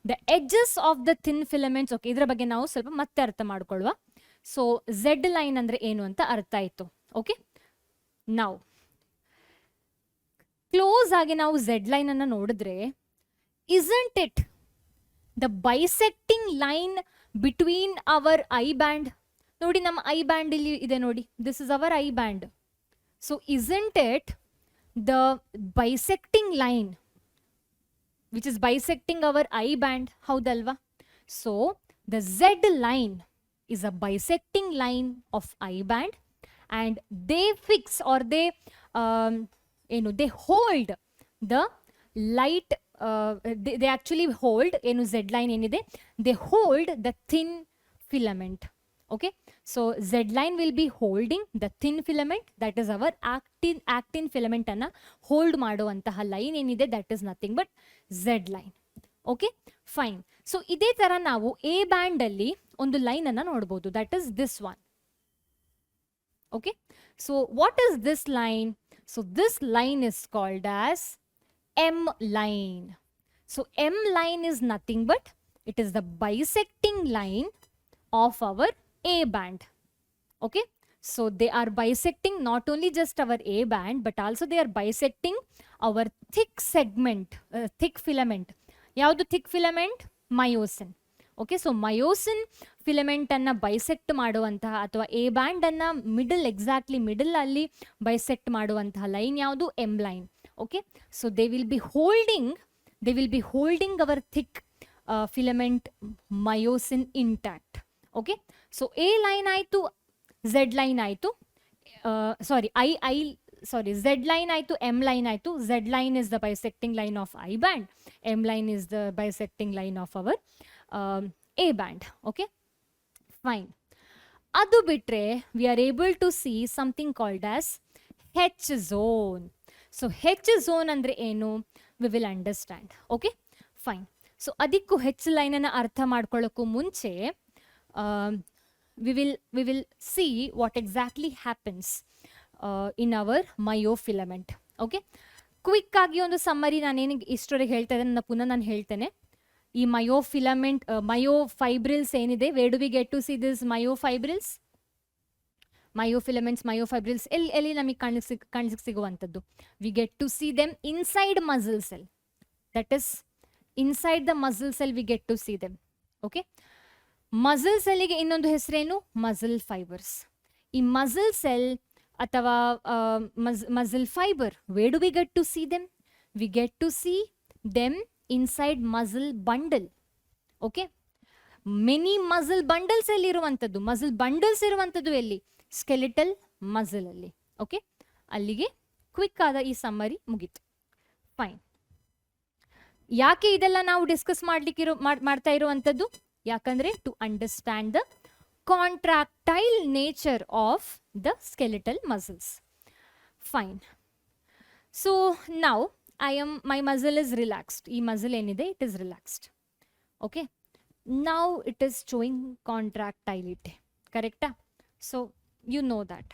the edges of the thin filaments, okay, ಇದರ ಬಗ್ಗೆ ನಾವು ಸ್ವಲ್ಪ ಮತ್ತೆ ಅರ್ಥ ಮಾಡ್ಕೊಳ್ಳುವ. So Z line ಅಂದ್ರೆ ಏನು ಅಂತ ಅರ್ಥ ಆಯ್ತು. ಓಕೆ, ನಾವು ಕ್ಲೋಸ್ ಆಗಿ ನಾವು Z ಲೈನ್ ಅನ್ನ ನೋಡಿದ್ರೆ, isn't it the bisecting line between our eye band? ನೋಡಿ, ನಮ್ಮ ಐ ಬ್ಯಾಂಡ್ ಇಲ್ಲಿ ಇದೆ ನೋಡಿ, this is our I band. So isn't it the bisecting line which is bisecting our eye band? ಹೌದಲ್ವಾ? So the Z line is a bisecting line of eye band and they fix or they they hold the light, they actually hold Z line ಏನಿದೆ, they hold the thin filament. Okay, so Z line will be holding the thin filament, that is our actin filament ಅನ್ನ hold ಮಾಡುವಂತಹ line ಏನಿದೆ, that is nothing but Z line. Okay, fine. So ಇದೇ ತರ ನಾವು A band ಅಲ್ಲಿ ಒಂದು line ಅನ್ನ ನೋಡಬಹುದು, that is this one. Okay, so what is this line? So this line is called as M line. So M line is nothing but it is the bisecting line of our A band. Okay, so they are bisecting not only just our A band but also they are bisecting our thick segment, thick filament. ಯಾವುದು thick filament? Myosin. Okay, so myosin filament ಅನ್ನ bisect ಮಾಡುವಂತಹ ಅಥವಾ A band ಅನ್ನ exactly middle ಅಲ್ಲಿ bisect ಮಾಡುವಂತಹ line ಯಾವುದು? M line. Okay, so they will be holding our thick filament myosin intact. Okay, so A line ಆಯ್ತು, Z line ಆಯ್ತು, Z line ಆಯ್ತು, M line ಆಯ್ತು. Z line is the bisecting line of I band, M line is the bisecting line of our A band. Okay, fine. ಅದು ಬಿಟ್ರೆ we are able to see something called as H zone. So H zone ಅಂದ್ರೆ ಏನು? We will understand. Okay, fine. So ಅದಕ್ಕೂ H line ಅನ್ನ ಅರ್ಥ ಮಾಡ್ಕೊಳ್ಳೋಕ್ಕೂ ಮುಂಚೆ we will see what exactly happens in our myofilament. Okay, quick ಆಗಿ ಒಂದು summary ನಾನೇನು ಇಷ್ಟೊರೆಗೆ ಹೇಳ್ತಾ ಇದ್ದೇನೆ ಪುನಃ ನಾನು ಹೇಳ್ತೇನೆ. ಈ ಮಯೋಫಿಲಮೆಂಟ್ ಮಯೋಫೈಬ್ರಿಲ್ಸ್ ಏನಿದೆ, where do we get to see this myofibrils? ಮಯೋಫಿಲಮೆಂಟ್ಸ್, ಮಯೋಫೈಬ್ರಿಲ್ಸ್ ಎಲ್ಲಿ ನಮಗೆ ಕಾಣಿಸಿಗೆ ಸಿಗುವಂಥದ್ದು? we get to see them inside muscle cell. That is inside the muscle cell we get to see them. Okay, muscle ಸೆಲ್ಗೆ ಇನ್ನೊಂದು ಹೆಸರೇನು? Muscle fibres. ಈ muscle cell ಅಥವಾ muscle fiber. Where do we get to see them? We get to see them inside muscle bundle. Okay, many muscle bundles ಅಲ್ಲಿ ಇರುವಂತದ್ದು, muscle bundles ಇರುವಂತದ್ದು ಎಲ್ಲಿ? skeletal muscle ಅಲ್ಲಿ. ಓಕೆ, ಅಲ್ಲಿಗೆ ಕ್ವಿಕ್ ಆದ ಈ ಸಮ್ಮರಿ ಮುಗೀತು. ಫೈನ್. ಯಾಕೆ ಇದೆಲ್ಲ ನಾವು ಡಿಸ್ಕಸ್ ಮಾಡ್ತಾ ಇರುವಂತದ್ದು? ಯಾಕಂದ್ರೆ to understand the contractile nature of the skeletal muscles. Fine. So now my muscle is relaxed. Ee muscle enide, it is relaxed. Okay. Now it is showing contractility. Correct? So you know that.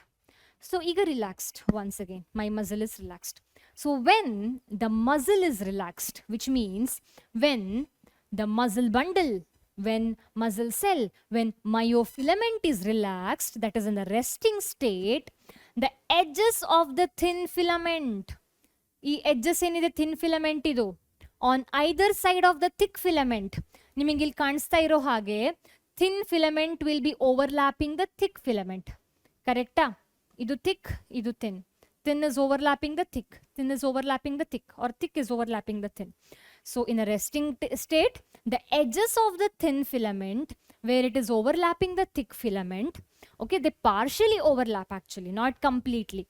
So ega relaxed once again. My muscle is relaxed. So when the muscle is relaxed, which means when the muscle bundle, when muscle cell, when myofilament is relaxed, that is in the resting state, the edges of the thin filament, ee edges enide thin filament idu, on either side of the thick filament, niಮಗೆ ಇಲ್ಲಿ ಕಾಣಿಸ್ತಾ ಇರೋ ಹಾಗೆ thin filament will be overlapping the thick filament. ಕರೆಕ್ಟಾ? ಇದು thick, ಇದು thin. Thin is overlapping the thick, thin is overlapping the thick, or thick is overlapping the thin. So in a resting state, the edges of the thin filament, where it is overlapping the thick filament, okay, they partially overlap actually, not completely.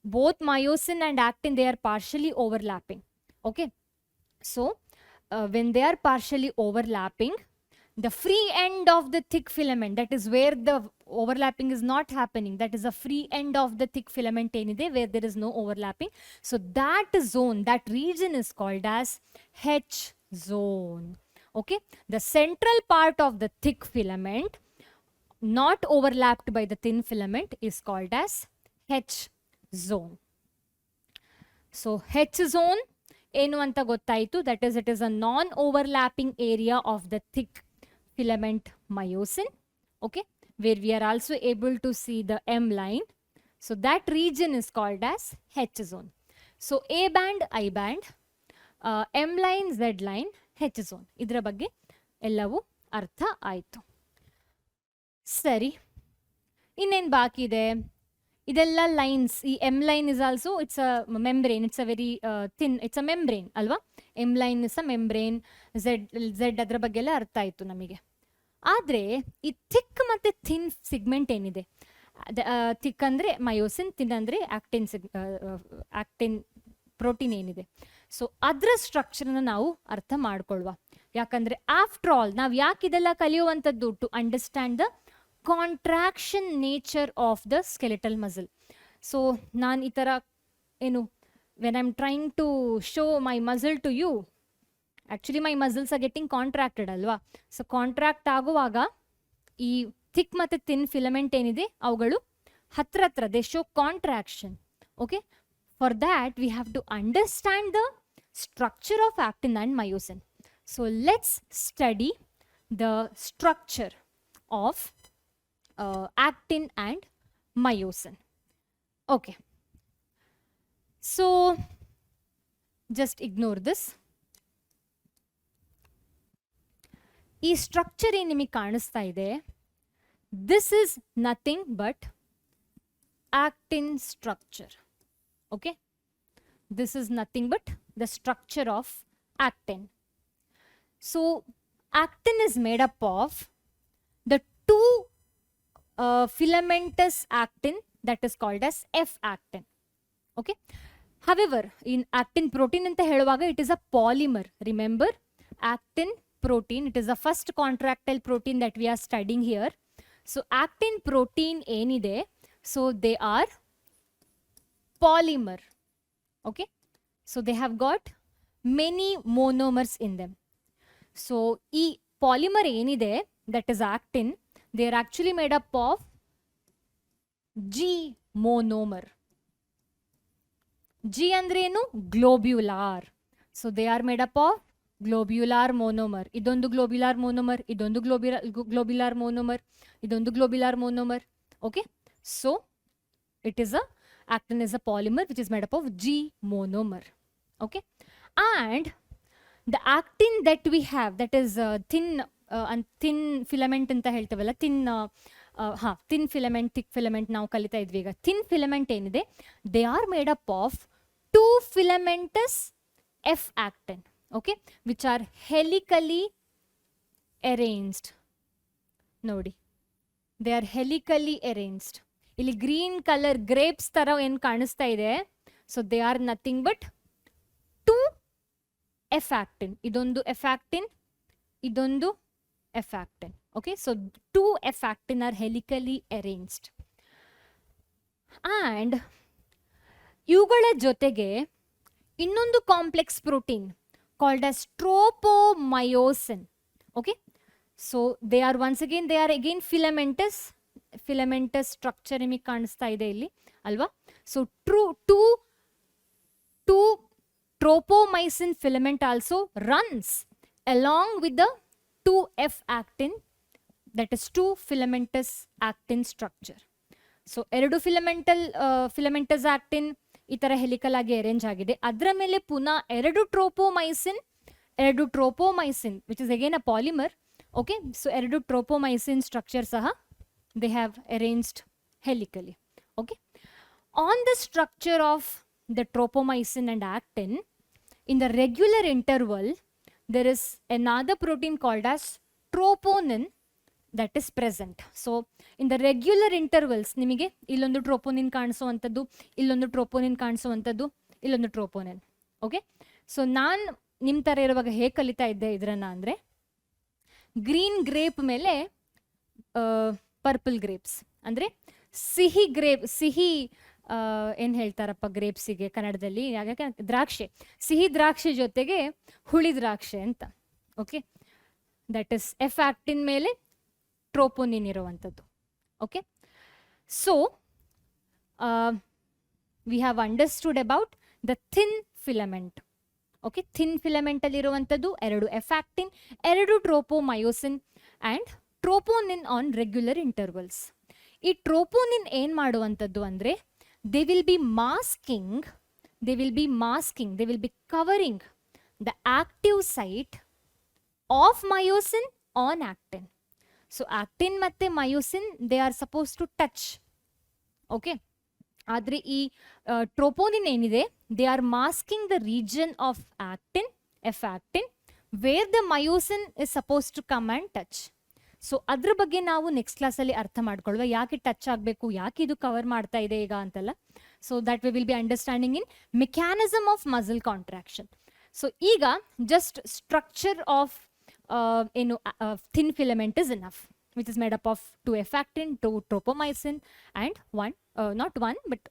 Both myosin and actin, they are partially overlapping. Okay, so when they are partially overlapping, the free end of the thick filament, that is where the overlapping is not happening, that is the free end of the thick filament enide, where there is no overlapping. So that zone, that region is called as H zone. Okay, the central part of the thick filament not overlapped by the thin filament is called as H zone. So H zone ಏನು ಅಂತ ಗೊತ್ತಾಯಿತು, that is, it is a non-overlapping area of the thick filament myosin, okay, where we are also able to see the M line. So that region is called as H zone. So A band, I band, M line, Z line, H zone. ಇದರ ಬಗ್ಗೆ ಎಲ್ಲವೂ ಅರ್ಥ ಆಯಿತು. ಸರಿ, ಇನ್ನೇನು ಬಾಕಿ ಇದೆ? ಇದೆಲ್ಲ ಲೈನ್ಸ್. ಈ M line is also it's a membrane, it's a very thin, it's a membrane ಅಲ್ವಾ? M line is a membrane. Z ಅದರ ಬಗ್ಗೆ ಎಲ್ಲ ಅರ್ಥ ಆಯಿತು ನಮಗೆ. ಆದರೆ ಈ ಥಿಕ್ ಮತ್ತು ಥಿನ್ ಸಿಗ್ಮೆಂಟ್ ಏನಿದೆ, ಥಿಕ್ ಅಂದರೆ ಮಯೋಸಿನ್, ಥಿನ್ ಅಂದರೆ ಆಕ್ಟಿನ್ ಪ್ರೋಟೀನ್ ಏನಿದೆ, ಸೊ ಅದರ ಸ್ಟ್ರಕ್ಚರ್ನ ನಾವು ಅರ್ಥ ಮಾಡ್ಕೊಳ್ವಾ. ಯಾಕಂದರೆ ಆಫ್ಟರ್ ಆಲ್ ನಾವು ಯಾಕೆ ಇದೆಲ್ಲ ಕಲಿಯುವಂಥದ್ದು? To understand the contraction nature of the skeletal muscle. So ನಾನು ಈ ಥರ ಏನು, when I'm trying to show my muscle to you, actually my muscles are getting contracted ಅಲ್ವಾ? ಸೊ ಕಾಂಟ್ರಾಕ್ಟ್ ಆಗುವಾಗ ಈ ಥಿಕ್ ಮತ್ತು ಥಿನ್ ಫಿಲಮೆಂಟ್ ಏನಿದೆ ಅವುಗಳು ಹತ್ರ ಹತ್ರ, they show contraction. Okay, for that we have to understand the structure of actin and myosin. So let's study the structure of actin and myosin. Okay, so just ignore this. ಈ structure ಏನು ನಿಮಗೆ ಕಾಣಿಸ್ತಾ ಇದೆ, this is nothing but actin structure. Okay, this is nothing but the structure of actin. So actin is made up of the two filamentous actin, that is called as F actin. Okay, however in actin protein anta heluvaga it is a polymer. Remember, actin protein, it is the first contractile protein that we are studying here. So actin protein enide, so they are polymer. Okay, so they have got many monomers in them. So ee polymer enide, that is actin, they are actually made up of G monomer. G andre enu? Globular. So they are made up of globular monomer. Idondu globular monomer, idondu globular monomer, idondu globular monomer. Okay, so it is a, actin is a polymer which is made up of G monomer. Okay, and the actin that we have, that is thin and thin filament anta ಹೇಳ್ತೇವಲ್ಲ, thin thin filament, thick filament ನಾವು ಕಲಿತಾ ಇದ್ವಿ. ಈಗ thin filament ಏನಿದೆ, they are made up of 2 filamentous F actin, okay, which are helically arranged. ನೋಡಿ, they are ಹೆಲಿಕಲಿ arranged. ಇಲ್ಲಿ green colour grapes ತರ ಏನ್ ಕಾಣಿಸ್ತಾ ಇದೆ, so they are nothing but 2 F actin. ಇದೊಂದು F actin, ಇದೊಂದು F actin. Okay, so 2 F actin are helically arranged. And ಇವುಗಳ ಜೊತೆಗೆ ಇನ್ನೊಂದು complex protein called as tropomyosin. Okay, so they are once again, they are again filamentous structure ನಿಮಗೆ ಕಾಣಿಸ್ತಾ ಇದೆ ಇಲ್ಲಿ ಅಲ್ವಾ. So two tropomyosin filament also runs along with the 2F actin, that is 2 filamentous actin structure. So 2 filamentous actin ಈ ತರ helical ಆಗಿ arrange ಆಗಿದೆ. ಅದರ ಮೇಲೆ ಪುನಃ 2 tropomyosin which is again a polymer. Okay, so 2 tropomyosin structure ಸಹ they have arranged helically. Okay, on the structure of the tropomyosin and actin, in the regular interval there is another protein called as troponin that is present. So in the regular intervals ನಿಮಗೆ ಇಲ್ಲೊಂದು troponin ಕಾಣಿಸುವಂಥದ್ದು, ಇಲ್ಲೊಂದು troponin ಕಾಣಿಸುವಂಥದ್ದು, ಇಲ್ಲೊಂದು troponin. Okay, so ನಾನು ನಿಮ್ಮ ಥರ ಇರುವಾಗ ಹೇಗೆ ಕಲಿತಾ ಇದ್ದೆ ಇದರನ್ನ ಅಂದರೆ, ಗ್ರೀನ್ ಗ್ರೇಪ್ ಮೇಲೆ ಪರ್ಪಲ್ ಗ್ರೇಪ್ಸ್ ಅಂದರೆ ಸಿಹಿ ಏನು ಹೇಳ್ತಾರಪ್ಪ ಗ್ರೇಪ್ಸಿಗೆ ಕನ್ನಡದಲ್ಲಿ, ಯಾಕೆ ದ್ರಾಕ್ಷಿ, ಸಿಹಿ ದ್ರಾಕ್ಷಿ ಜೊತೆಗೆ ಹುಳಿ ದ್ರಾಕ್ಷಿ ಅಂತ. Okay, that is F actin ಮೇಲೆ ಟ್ರೋಪೋನಿನ್ ಇರುವಂಥದ್ದು. Okay, so we have understood about the thin filament. Okay, thin filament ಅಲ್ಲಿ ಇರುವಂಥದ್ದು 2 F actin, 2 tropomyosin and troponin on regular intervals. ಈ ಟ್ರೋಪೋನಿನ್ ಏನು ಮಾಡುವಂಥದ್ದು ಅಂದರೆ, they will be covering the active site of myosin on actin. So actin ಮತ್ತೆ myosin, they are supposed to touch. Okay, ಆದರೆ ಈ troponin ಏನಿದೆ, they are masking the region of actin, F actin, where the myosin is supposed to come and touch. So ಅದ್ರ ಬಗ್ಗೆ ನಾವು next ಕ್ಲಾಸಲ್ಲಿ ಅರ್ಥ ಮಾಡ್ಕೊಳ್ಳುವ, ಯಾಕೆ ಟಚ್ ಆಗಬೇಕು, ಯಾಕೆ ಇದು ಕವರ್ ಮಾಡ್ತಾ ಇದೆ ಈಗ ಅಂತೆಲ್ಲ. So that we will B understanding in mechanism of muscle contraction. So ಈಗ ಜಸ್ಟ್ ಸ್ಟ್ರಕ್ಚರ್ ಆಫ್ ಏನು thin filament is enough, which is made up of 2 F actin, 2 tropomyosin and not one but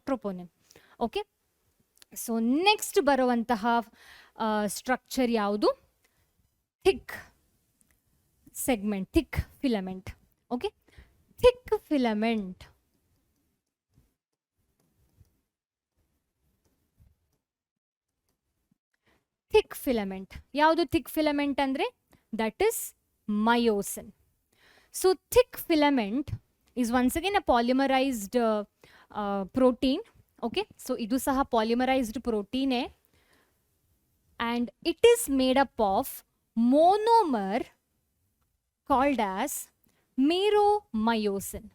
troponin. Okay, so next ಬರುವಂತಹ structure ಯಾವುದು, thick segment, thick filament. Okay, thick filament. Thick filament ಯಾವುದು? thick filament ಅಂದ್ರೆ that is myosin. So thick filament is once again a polymerized protein. Okay, so ಇದು ಸಹ polymerized protein and it is made up of monomer called as meromyosin.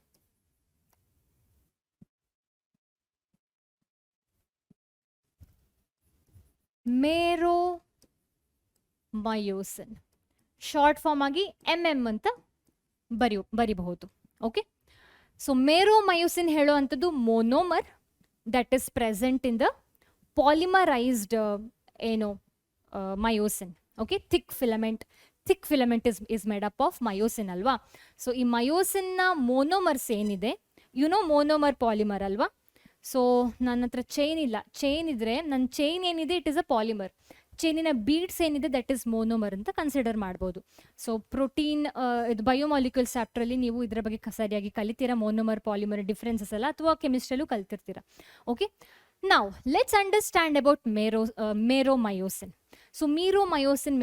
Meromyosin short form ಆಗಿ MM ಅಂತ ಬರಿಬಹುದು. Okay, so meromyosin ಹೇಳುವಂಥದ್ದು monomer that is present in the polymerized ಏನು myosin. Okay, thick filament is made up of myosin ಅಲ್ವಾ. So ಈ ಮಯೋಸಿನ್ನ ಮೋನೋಮರ್ಸ್ ಏನಿದೆ, monomer polymer ಅಲ್ವಾ. ಸೊ ನನ್ನ ಹತ್ರ ಚೈನ್ ಇಲ್ಲ, ಚೈನ್ ಇದ್ರೆ ನನ್ನ ಚೈನ್ ಏನಿದೆ ಇಟ್ ಇಸ್ ಅ ಪಾಲಿಮರ್, ಚೈನಿನ ಬೀಡ್ಸ್ ಏನಿದೆ ದಟ್ ಇಸ್ ಮೋನೋಮರ್ ಅಂತ ಕನ್ಸಿಡರ್ ಮಾಡ್ಬೋದು. ಸೊ ಪ್ರೋಟೀನ್ ಇದು ಬಯೋಮಾಲಿಕ್ಯೂಲ್ಸ್ ಚಾಪ್ಟ್ರಲ್ಲಿ ನೀವು ಇದರ ಬಗ್ಗೆ ಸರಿಯಾಗಿ ಕಲಿತೀರಾ, ಮೋನೋಮರ್ ಪಾಲಿಮರ್ ಡಿಫ್ರೆನ್ಸಸ್ ಎಲ್ಲ, ಅಥವಾ ಕೆಮಿಸ್ಟ್ರಿಯಲ್ಲೂ ಕಲಿತಿರ್ತೀರಾ. ಓಕೆ, ನಾವು let's understand about meromyosin. So meromyosin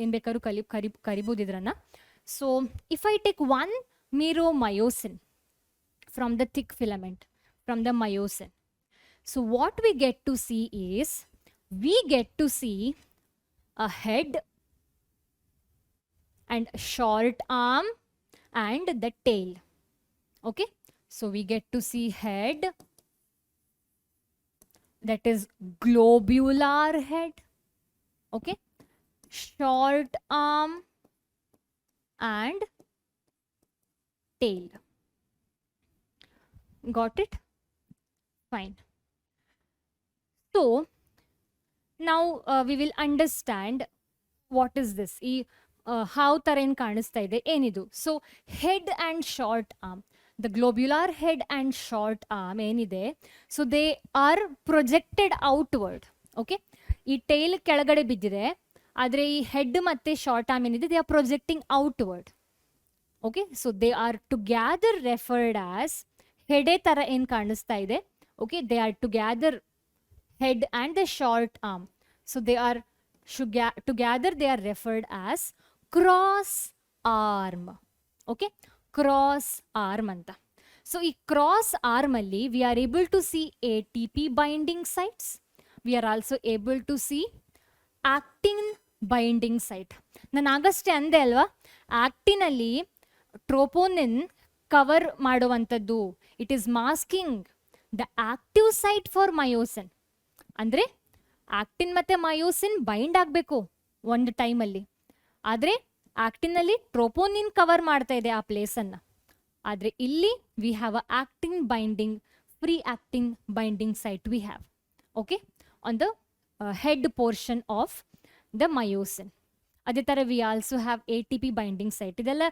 ಏನು ಬೇಕಾದ್ರೂ ಕರಿಬೋದು ಇದರನ್ನ. So if I take one meromyosin from the thick filament, from the myosin, so what we get to see is, we get to see a head and short arm and the tail. Okay, so we get to see head, that is globular head. Okay, short arm and tail. Got it? Fine. So now we will understand what is this. How ತರ ಏನ್ ಕಾಣಿಸ್ತಾ ಇದೆ ಏನಿದು. So head and short arm, the globular head and short arm ಏನಿದೆ, so they are projected outward. Okay, ಈ tail ಕೆಳಗಡೆ ಬಿದ್ದಿದೆ, ಆದರೆ ಈ ಹೆಡ್ ಮತ್ತೆ ಶಾರ್ಟ್ ಆರ್ಮ್ ಏನಿದೆ they are projecting outward. Okay, so they are together referred as ಹೆಡೆ ತರ ಏನ್ ಕಾಣಿಸ್ತಾ ಇದೆ. Okay, they are together head and the short arm. So they are together they are referred as cross arm. Okay, cross arm anta. So ee cross arm alli we are able to see ATP binding sites. We are also able to see actin binding site. ನಾನು ಆಗಷ್ಟೇ ಅಂದೆ ಅಲ್ವಾ, actin ಅಲ್ಲಿ troponin cover ಮಾಡುವಂಥದ್ದು. It is masking the active site for myosin. ಅಂದರೆ actin ಮತ್ತು myosin bind ಆಗಬೇಕು ಒಂದು ಟೈಮಲ್ಲಿ, ಆದರೆ ಆಕ್ಟಿನಲ್ಲಿ ಟ್ರೋಪೋನಿನ್ ಕವರ್ ಮಾಡ್ತಾ ಇದೆ ಆ ಪ್ಲೇಸನ್ನು. ಆದರೆ ಇಲ್ಲಿ we have a actin binding, free actin binding site we have. Okay, on the head portion of the myosin. ಅದೇ ಥರ we also have ATP binding site. ಇದೆಲ್ಲ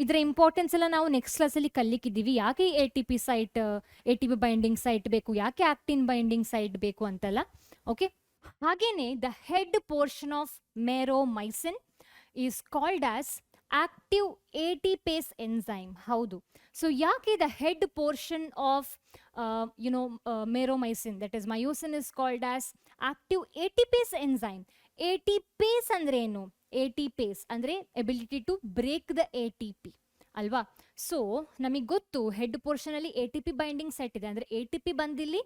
ಇದರ ಇಂಪಾರ್ಟೆನ್ಸ್ ಎಲ್ಲ ನಾವು ನೆಕ್ಸ್ಟ್ ಕ್ಲಾಸಲ್ಲಿ ಕಲಿಕಿದ್ದೀವಿ. ಯಾಕೆ ATP site, ATP binding site ಬೇಕು, ಯಾಕೆ ಆಕ್ಟಿನ್ ಬೈಂಡಿಂಗ್ ಸೈಟ್ ಬೇಕು ಅಂತೆಲ್ಲ. ಓಕೆ, ಹಾಗೇನೆ the head portion of meromyosin is called as active ATPase enzyme. ಹೌದು, ಸೊ ಯಾಕೆ the head portion of meromyosin, that is myosin, is called as active ATPase enzyme. ATPase ಅಂದ್ರೆ ಏನು? ATPase ಅಂದರೆ ability to break the ATP ಅಲ್ವಾ. So ನಮಗೆ ಗೊತ್ತು head ಪೋರ್ಷನಲ್ಲಿ ATP binding set ಇದೆ, ಅಂದರೆ ATP ಬಂದಿಲ್ಲಿ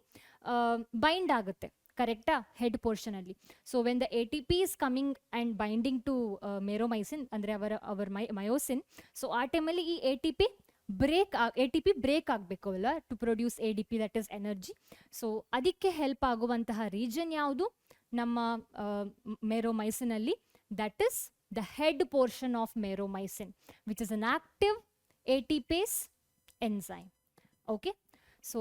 ಬೈಂಡ್ ಆಗುತ್ತೆ, ಕರೆಕ್ಟಾ, ಹೆಡ್ ಪೋರ್ಷನಲ್ಲಿ. So when the ATP is coming and binding to meromyosin, ಅಂದರೆ ಅವರ ಮಯೋಸಿನ್, ಸೊ ಆ ಟೈಮಲ್ಲಿ ಈ ATP ಬ್ರೇಕ್ ಆಗಬೇಕು ಅಲ್ಲ, to produce ADP, that is energy. So ಅದಕ್ಕೆ ಹೆಲ್ಪ್ ಆಗುವಂತಹ ರೀಜನ್ ಯಾವುದು? ನಮ್ಮ ಮೆರೋಮೈಸಿನ್ ಅಲ್ಲಿ. That is the head portion of meromycin, which is an active ATPase enzyme. Okay, so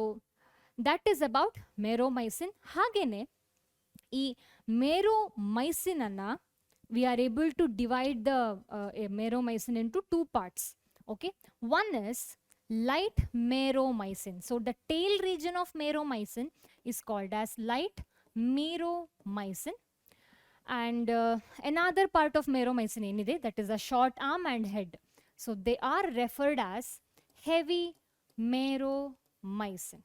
that is about meromycin. Hagene ee meromycin anna we are able to divide the meromycin into two parts. Okay, one is light meromycin. So the tail region of meromycin is called as light meromycin. And another part of meromycin ಏನಿದೆ, that is a short arm and head. So they are referred as heavy meromycin.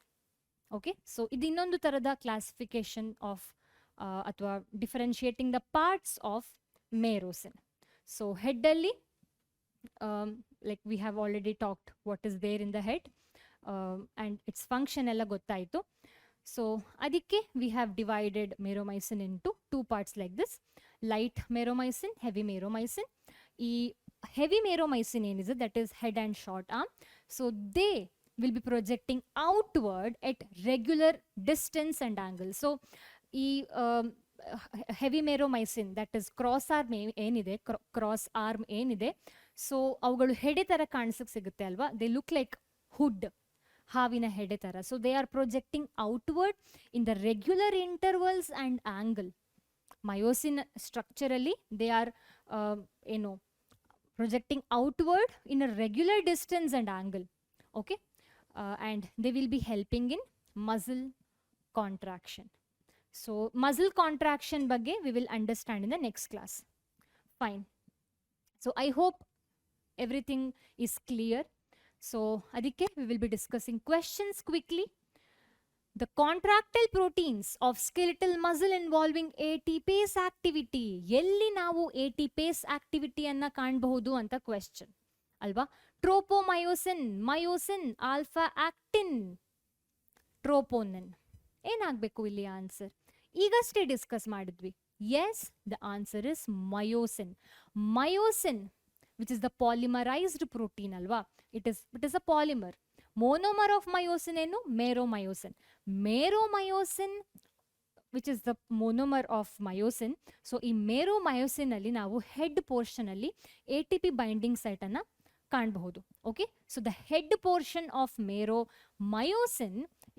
Okay, so ಇದು ಇನ್ನೊಂದು ತರದ classification of ಅಥವಾ differentiating the parts of merosin. So head ಅಲ್ಲಿ like we have already talked what is there in the head and it's function ಎಲ್ಲ ಗೊತ್ತಾಯಿತು. So ಅದಕ್ಕೆ we have divided meromycin into two parts like this: light meromycin, heavy meromycin. ಈ heavy meromycin ಏನಿದೆ, that is head and short arm. So they will be projecting outward at regular distance and angle. So ಈ heavy meromycin, that is cross arm ಏನಿದೆ, cross arm ಏನಿದೆ, so ಅವುಗಳು ಹೆಡೆ ಥರ ಕಾಣಿಸಕ್ಕೆ ಸಿಗುತ್ತೆ ಅಲ್ವಾ. they look like hood, ಹಾವಿನ ಹೆಡೆ ಥರ. So they are projecting outward in the regular intervals and angle. Myosin ಸ್ಟ್ರಕ್ಚರಲ್ಲಿ ದೇ ಆರ್ ಏನು projecting outward in a regular distance and angle. Okay, and they will be helping in muscle contraction. So muscle contraction ಬಗ್ಗೆ we will understand in the next class. Fine. So I hope everything is clear. So adike we will be discussing questions quickly. The contractile proteins of skeletal muscle involving ATPase activity. Elli navu ATPase activity anna kaanbahudu anta question alva. Tropomyosin, myosin, alpha actin, troponin. Enagbeku illi answer? Igasthe discuss madidvi. Yes, the answer is myosin. Myosin which is the polymerized protein alva. It is a polymer. Monomer of myosin ಏನು meromyosin. Meromyosin which is the monomer of myosin. So ಈ meromyosin ಅಲ್ಲಿ ನಾವು head portion ಅಲ್ಲಿ ATP binding site ಅನ್ನ ಕಾಣಬಹುದು. Okay, so the head portion of meromyosin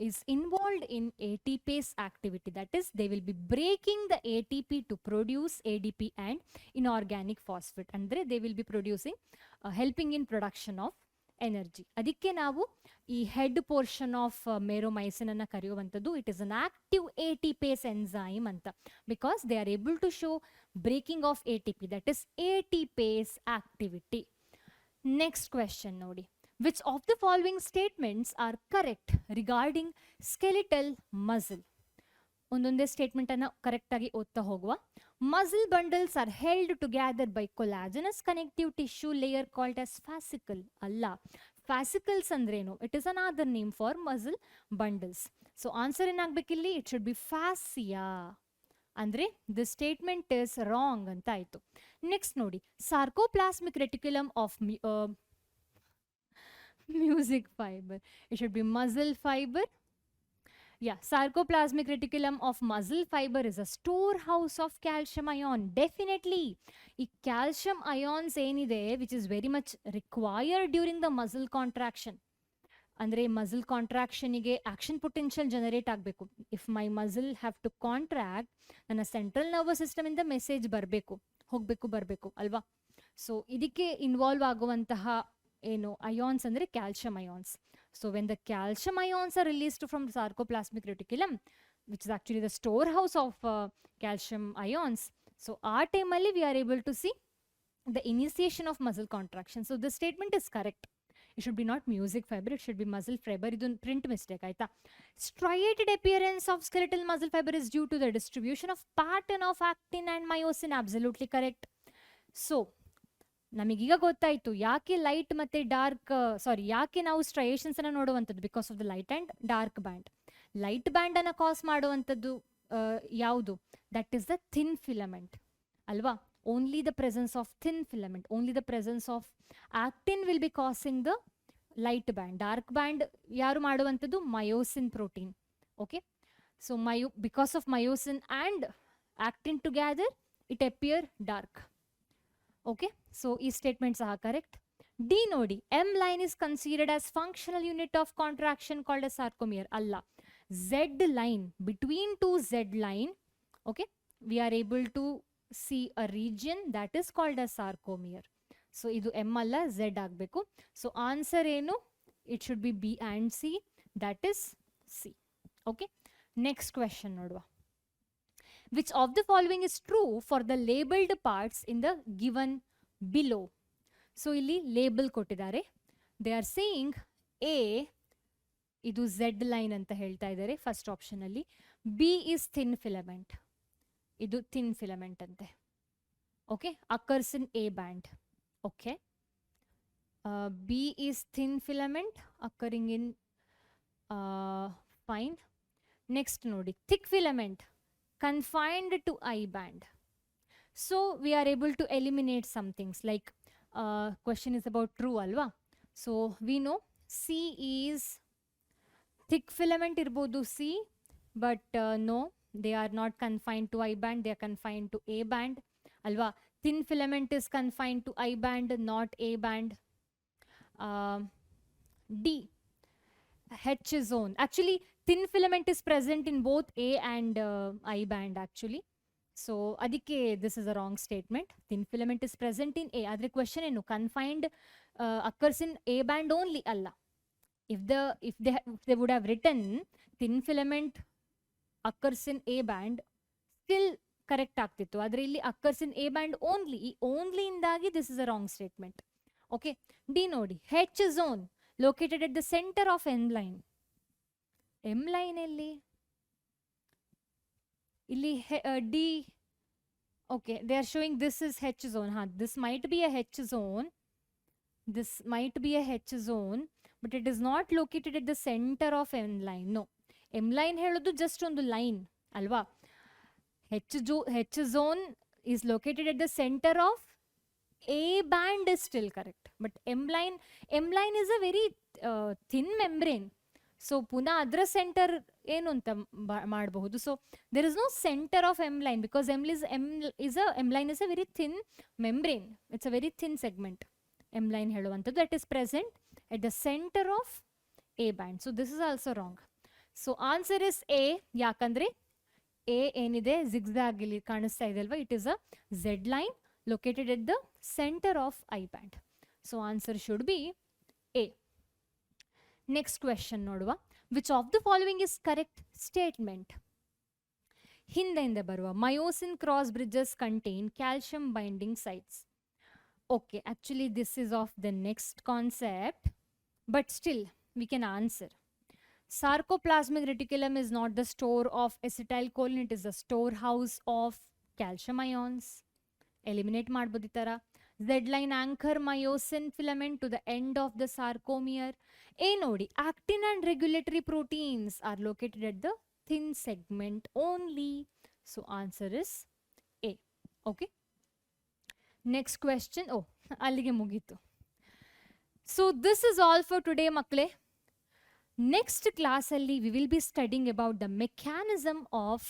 is involved in ATPase activity. That is, they will be breaking the ATP to produce ADP and inorganic phosphate. Andre they will be producing helping in production of energy. Adikke ನಾವು ಈ head portion of meromyosin ಅನ್ನ ಕರೆಯುವಂತದ್ದು it is an active ATPase enzyme ಅಂತ, because they are able to show breaking of ATP, that is ATPase activity. Next question ನೋಡಿ. Which of the following statements are correct regarding skeletal muscle? ಒಂದೊಂದೇ statement ಅನ್ನ correct ಆಗಿ ಓದ್ತಾ ಹೋಗುವ. Muscle bundles are held together by collagenous connective tissue layer called as fascicle. ಅಲ್ಲ, fascicles ಅಂದ್ರೇನು? It is another name for muscle bundles. So answer ಏನಾಗಬೇಕಿಲ್ಲಿ? It should be fascia. ಅಂದ್ರೆ the statement is wrong ಅಂತ ಆಯ್ತು. Next ನೋಡಿ, sarcoplasmic reticulum of music fiber. It should be muscle fiber. Yeah, sarcoplasmic reticulum of muscle fiber is a storehouse of calcium ion. Definitely. ಈ calcium ions ಏನಿದೆ, which is very much required during the muscle contraction. ಅಂದರೆ muscle ಕಾಂಟ್ರಾಕ್ಷನಿಗೆ action potential generate ಆಗಬೇಕು. If my muscle have to contract, ನನ್ನ central nervous system ಇಂದ message ಬರಬೇಕು ಅಲ್ವಾ. So ಇದಕ್ಕೆ ಇನ್ವಾಲ್ವ್ ಆಗುವಂತಹ ಏನು ಅಯಾನ್ಸ್ ಅಂದರೆ calcium ions. So when the calcium ions are released from sarcoplasmic reticulum, which is actually the store house of calcium ions, so ಆ ಟೈಮಲ್ಲಿ we are able to see the initiation of muscle contraction. So the statement is correct. It should be not music fiber, it should be muscle fiber. Idu print mistake aita. Striated appearance of skeletal muscle fiber is due to the distribution of pattern of actin and myosin. Absolutely correct. So ನಮಗೀಗ ಗೊತ್ತಾಯಿತು ಯಾಕೆ light ಮತ್ತು dark ಯಾಕೆ ನಾವು striations ಅನ್ನು ನೋಡುವಂಥದ್ದು, because of the light and dark band. Light band ಅನ್ನು cause ಮಾಡುವಂಥದ್ದು ಯಾವುದು? That is the thin filament ಅಲ್ವಾ. Only the presence of thin filament, only the presence of actin will be causing the light band. Dark band yaru maduvantadu myosin protein. Okay, so because of myosin and actin together it appear dark. Okay, so these statements are correct. D nodi, M line is considered as functional unit of contraction called as sarcomere. Allah, Z line, between two Z line, okay, we are able to see a region that is called as sarcomere. So idu M alla Z agbeku. So answer enu? It should be B and C, that is C. Okay, next question nodva. Which of the following is true for the labeled parts in the given below? So illi label kottidare. They are saying A idu Z line anta ಹೇಳ್ತಾ ಇದ್ದಾರೆ first option ಅಲ್ಲಿ. B is thin filament. ಇದು thin filament ಅಂತೆ. Okay, occurs in A band. Okay, B is thin filament occurring in fine. Next ನೋಡಿ, thick filament confined to I band. So we are able to eliminate some things like question is about true ಅಲ್ವಾ. So we know C is thick filament ಇರ್ಬೋದು C, but no, they are not confined to I band, they are confined to A band alva. Thin filament is confined to I band, not A band. D, H zone. Actually thin filament is present in both A and I band actually. So adikke this is a wrong statement. Thin filament is present in A. Adre question enu confined occurs in A band only alla. If they would have written thin filament occurs in A band, still correct ಆಗ್ತಿತ್ತು. ಆದರೆ ಇಲ್ಲಿ occurs in A band only. ಈ only ಇಂದಾಗಿ this is a wrong statement. Okay, D ನೋಡಿ, H zone located at the center of M line. M line ಎಲ್ಲಿ? ಇಲ್ಲಿ D. Okay, they are showing this is H zone. This might be a H zone. This might be a H zone, but it is not located at the center of M line. No. M line ಹೇಳೋದು just ಒಂದು line ಅಲ್ವಾ. H zone is located at the center of A band is still correct, but M line is a very thin membrane. So ಪುನಃ ಅದರ centre ಏನು ಅಂತ ಮಾಡಬಹುದು. So there is no centre of M line because M line is a very thin membrane. It's a very thin segment M line ಹೇಳುವಂಥದ್ದು. That is present at the centre of A band. So this is also wrong. So answer is A. ಯಾಕಂದ್ರೆ A ಏನಿದೆ zigzag ಇಲ್ಲಿ ಕಾಣಿಸ್ತಾ ಇದೆ ಅಲ್ವಾ, it is a Z line located at the center of I band. So answer should be A. Next question ನೋಡುವ. Which of the following is correct statement? ಹಿಂದೆಯಿಂದ ಬರುವ myosin cross bridges contain calcium binding sites. Okay, actually this is of the next concept, but still we can answer. Sarcoplasmic reticulum is not the store of acetylcholine, it is the storehouse of calcium ions. Eliminate ಮಾಡ್ಬೋದು ಈ ಥರ. Z line anchor myosin filament to the end of the sarcomere. A ನೋಡಿ, actin and regulatory proteins are located at the thin segment only. So answer is A. Okay, next question. Oh, ಅಲ್ಲಿಗೆ ಮುಗೀತು. So this is all for today ಮಕ್ಕಳೇ. Next ಕ್ಲಾಸಲ್ಲಿ we will be studying about the mechanism of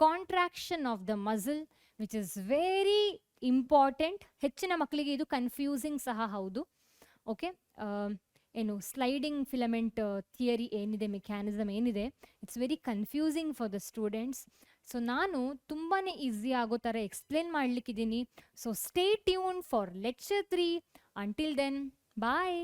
contraction of the muscle, which is very important. ಹೆಚ್ಚಿನ ಮಕ್ಕಳಿಗೆ ಇದು confusing ಸಹ ಹೌದು. Okay, ಏನು ಸ್ಲೈಡಿಂಗ್ ಫಿಲಮೆಂಟ್ ಥಿಯರಿ ಏನಿದೆ, ಮೆಕ್ಯಾನಿಸಮ್ ಏನಿದೆ, it's very confusing for the students. So ನಾನು ತುಂಬಾ ಈಸಿ ಆಗೋ ಥರ ಎಕ್ಸ್ಪ್ಲೇನ್ ಮಾಡಲಿಕ್ಕಿದ್ದೀನಿ. So stay tune for lecture 3. Until then, bye.